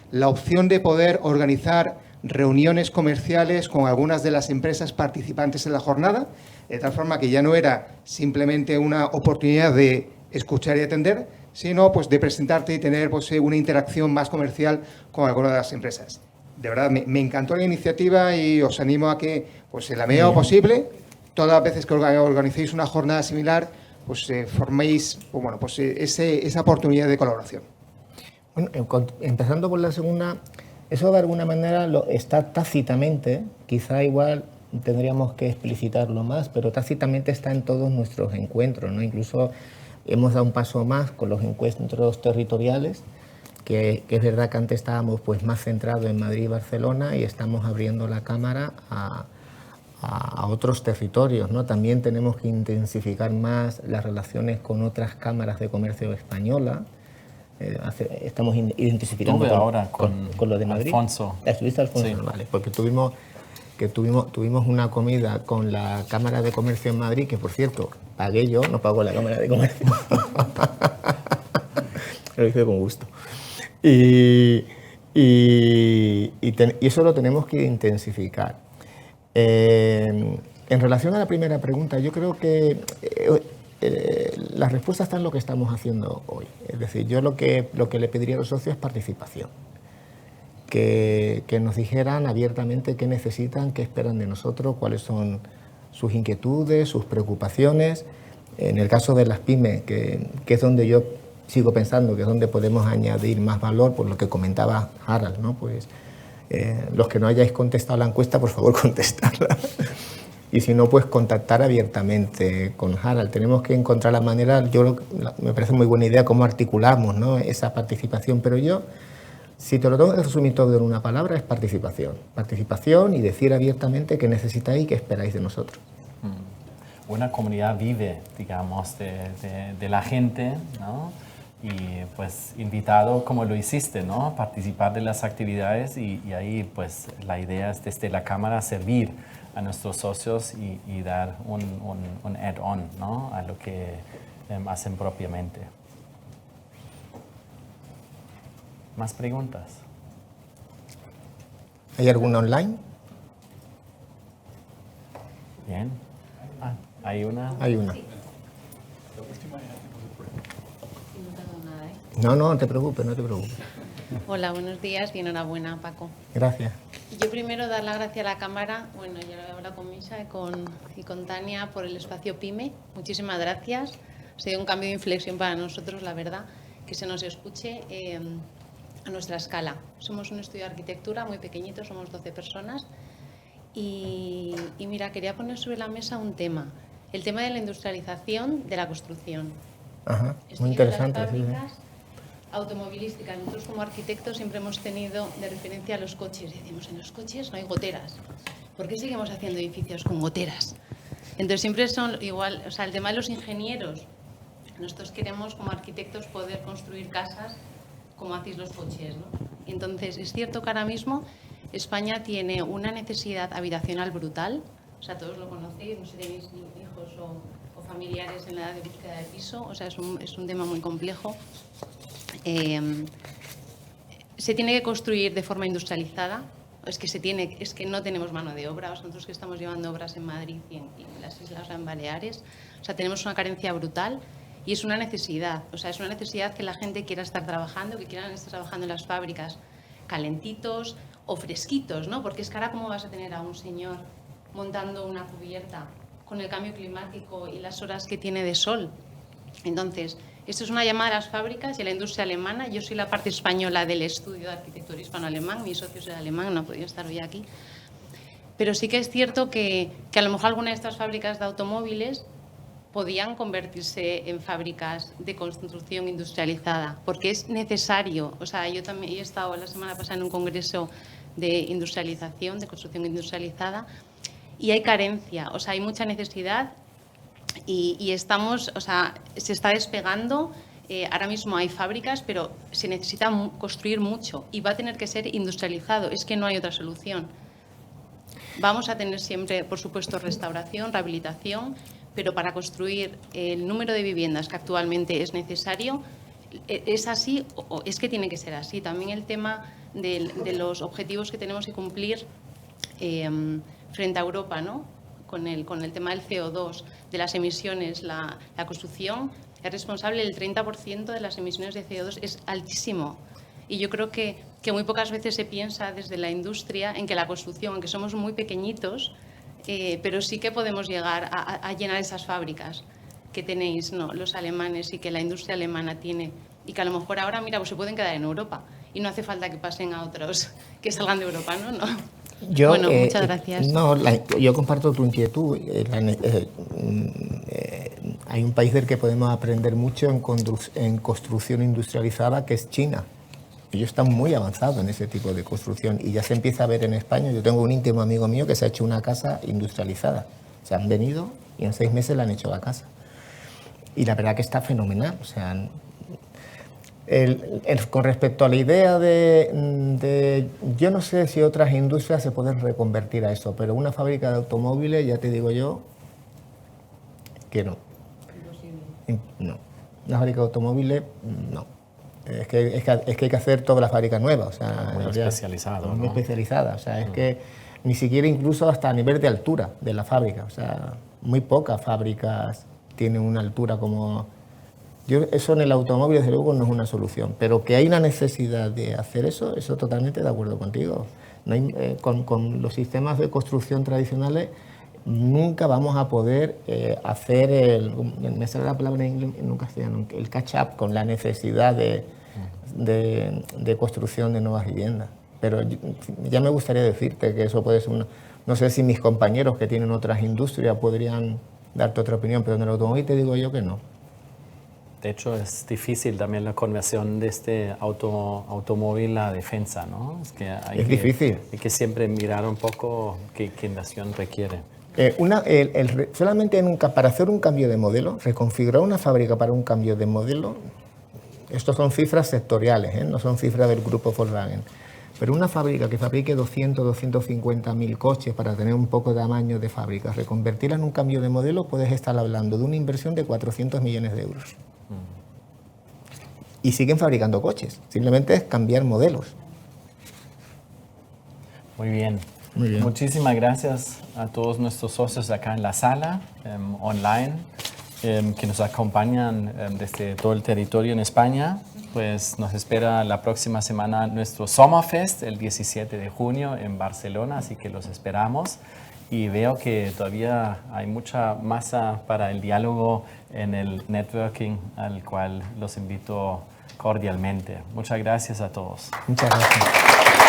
la opción de poder organizar reuniones comerciales con algunas de las empresas participantes en la jornada, de tal forma que ya no era simplemente una oportunidad de escuchar y atender, sino pues de presentarte y tener pues una interacción más comercial con alguna de las empresas. De verdad, me encantó la iniciativa y os animo a que, pues en la medida posible, todas las veces que organicéis una jornada similar, pues forméis bueno, pues, esa oportunidad de colaboración. Bueno, empezando por la segunda, eso de alguna manera está tácitamente, quizá igual tendríamos que explicitarlo más, pero tácitamente está en todos nuestros encuentros, ¿no? Incluso hemos dado un paso más con los encuentros territoriales, que es verdad que antes estábamos pues más centrados en Madrid y Barcelona y estamos abriendo la cámara a otros territorios, ¿no? También tenemos que intensificar más las relaciones con otras cámaras de comercio españolas. Estamos intensificando con lo de Madrid. Alfonso. ¿Estuviste, Alfonso? Sí. Vale, porque tuvimos una comida con la Cámara de Comercio en Madrid, que por cierto, pagué yo, no pagó la Cámara de Comercio. Lo hice con gusto. Y eso lo tenemos que intensificar. En relación a la primera pregunta, yo creo que la respuesta está en lo que estamos haciendo hoy. Es decir, yo lo que le pediría a los socios es participación. Que nos dijeran abiertamente qué necesitan, qué esperan de nosotros, cuáles son sus inquietudes, sus preocupaciones. En el caso de las pymes, que es donde yo sigo pensando que es donde podemos añadir más valor, por lo que comentaba Harald, ¿no? Pues los que no hayáis contestado la encuesta, por favor, contestadla. Y si no, pues contactar abiertamente con Harald. Tenemos que encontrar la manera, me parece muy buena idea cómo articulamos, ¿no?, esa participación, pero yo, si te lo tengo que resumir todo en una palabra, es participación. Participación y decir abiertamente qué necesitáis y qué esperáis de nosotros. Una comunidad vive, digamos, de la gente, ¿no? Y pues invitado, como lo hiciste, ¿no?, a participar de las actividades y ahí pues la idea es desde la Cámara servir a nuestros socios y dar un add-on, ¿no?, a lo que hacen propiamente. ¿Más preguntas? ¿Hay alguna online? Bien. ¿Hay una? Hay una. No, no te preocupes, no te preocupes. Hola, buenos días y enhorabuena, Paco. Gracias. Yo primero dar las gracias a la Cámara, bueno, yo lo he hablado con Misha y con Tania por el espacio PYME. Muchísimas gracias. Ha sido un cambio de inflexión para nosotros, la verdad, que se nos escuche a nuestra escala. Somos un estudio de arquitectura muy pequeñito, somos 12 personas. Y mira, quería poner sobre la mesa un tema, el tema de la industrialización de la construcción. Ajá, muy interesante. Las fábricas automovilísticas. Nosotros como arquitectos siempre hemos tenido de referencia a los coches. Decimos, en los coches no hay goteras. ¿Por qué seguimos haciendo edificios con goteras? Entonces siempre son igual, o sea, el tema de los ingenieros. Nosotros queremos como arquitectos poder construir casas como hacéis los coches, ¿no? Entonces es cierto que ahora mismo España tiene una necesidad habitacional brutal. O sea, todos lo conocéis, no sé si tenéis hijos o familiares en la edad de búsqueda de piso. O sea, es un tema muy complejo. Se tiene que construir de forma industrializada. Es que no tenemos mano de obra. O sea, nosotros que estamos llevando obras en Madrid y en las islas, en Baleares, o sea, tenemos una carencia brutal y es una necesidad. O sea, es una necesidad que la gente quiera estar trabajando, que quieran estar trabajando en las fábricas calentitos o fresquitos, ¿no? Porque es que ahora, ¿cómo vas a tener a un señor montando una cubierta con el cambio climático y las horas que tiene de sol? Entonces, esto es una llamada a las fábricas y a la industria alemana. Yo soy la parte española del estudio de arquitectura hispano-alemán, mi socio es el alemán, no ha podido estar hoy aquí. Pero sí que es cierto que a lo mejor alguna de estas fábricas de automóviles podían convertirse en fábricas de construcción industrializada, porque es necesario. O sea, yo también he estado la semana pasada en un congreso de industrialización, de construcción industrializada, y hay carencia, o sea, hay mucha necesidad. Y estamos, o sea, se está despegando, ahora mismo hay fábricas, pero se necesita construir mucho y va a tener que ser industrializado, es que no hay otra solución. Vamos a tener siempre, por supuesto, restauración, rehabilitación, pero para construir el número de viviendas que actualmente es necesario, es así o es que tiene que ser así. También el tema de los objetivos que tenemos que cumplir frente a Europa, ¿no? con el tema del CO2, de las emisiones. La construcción es responsable del 30% de las emisiones de CO2, es altísimo. Y yo creo que muy pocas veces se piensa desde la industria en que la construcción, aunque somos muy pequeñitos, pero sí que podemos llegar a llenar esas fábricas que tenéis, ¿no?, los alemanes y que la industria alemana tiene. Y que a lo mejor ahora, mira, pues se pueden quedar en Europa y no hace falta que pasen a otros que salgan de Europa, ¿no? Bueno, muchas gracias. Yo comparto tu inquietud. Hay un país del que podemos aprender mucho en construcción industrializada, que es China. Ellos están muy avanzados en ese tipo de construcción y ya se empieza a ver en España. Yo tengo un íntimo amigo mío que se ha hecho una casa industrializada. Se han venido y en 6 meses le han hecho la casa. Y la verdad que está fenomenal. O sea, con respecto a la idea de... Yo no sé si otras industrias se pueden reconvertir a eso, pero una fábrica de automóviles, ya te digo yo, que no. No. Una fábrica de automóviles, no. Es que hay que hacer todas las fábricas nuevas. O sea, muy especializado, muy especializada. O sea, es que ni siquiera incluso hasta a nivel de altura de la fábrica. O sea, muy pocas fábricas tienen una altura como... Eso en el automóvil, desde luego, no es una solución. Pero que hay una necesidad de hacer eso totalmente de acuerdo contigo. No hay, con los sistemas de construcción tradicionales nunca vamos a poder hacer me sale la palabra en castellano, el catch up con la necesidad de construcción de nuevas viviendas. Pero ya me gustaría decirte que eso puede ser no sé si mis compañeros que tienen otras industrias podrían darte otra opinión, pero en el automóvil te digo yo que no. De hecho, es difícil también la conversión de este automóvil a defensa, ¿no? Es difícil. Hay que siempre mirar un poco qué inversión requiere. Solamente para hacer un cambio de modelo, reconfigurar una fábrica para un cambio de modelo, estos son cifras sectoriales, no son cifras del grupo Volkswagen. Pero una fábrica que fabrique 250.000 coches para tener un poco de tamaño de fábrica, reconvertirla en un cambio de modelo, puedes estar hablando de una inversión de 400 millones de euros. Y siguen fabricando coches, simplemente es cambiar modelos. Muy bien. Muy bien. Muchísimas gracias a todos nuestros socios acá en la sala, online, que nos acompañan desde todo el territorio en España. Pues nos espera la próxima semana nuestro Sommerfest, el 17 de junio en Barcelona, así que los esperamos. Y veo que todavía hay mucha masa para el diálogo en el networking, al cual los invito cordialmente. Muchas gracias a todos. Muchas gracias.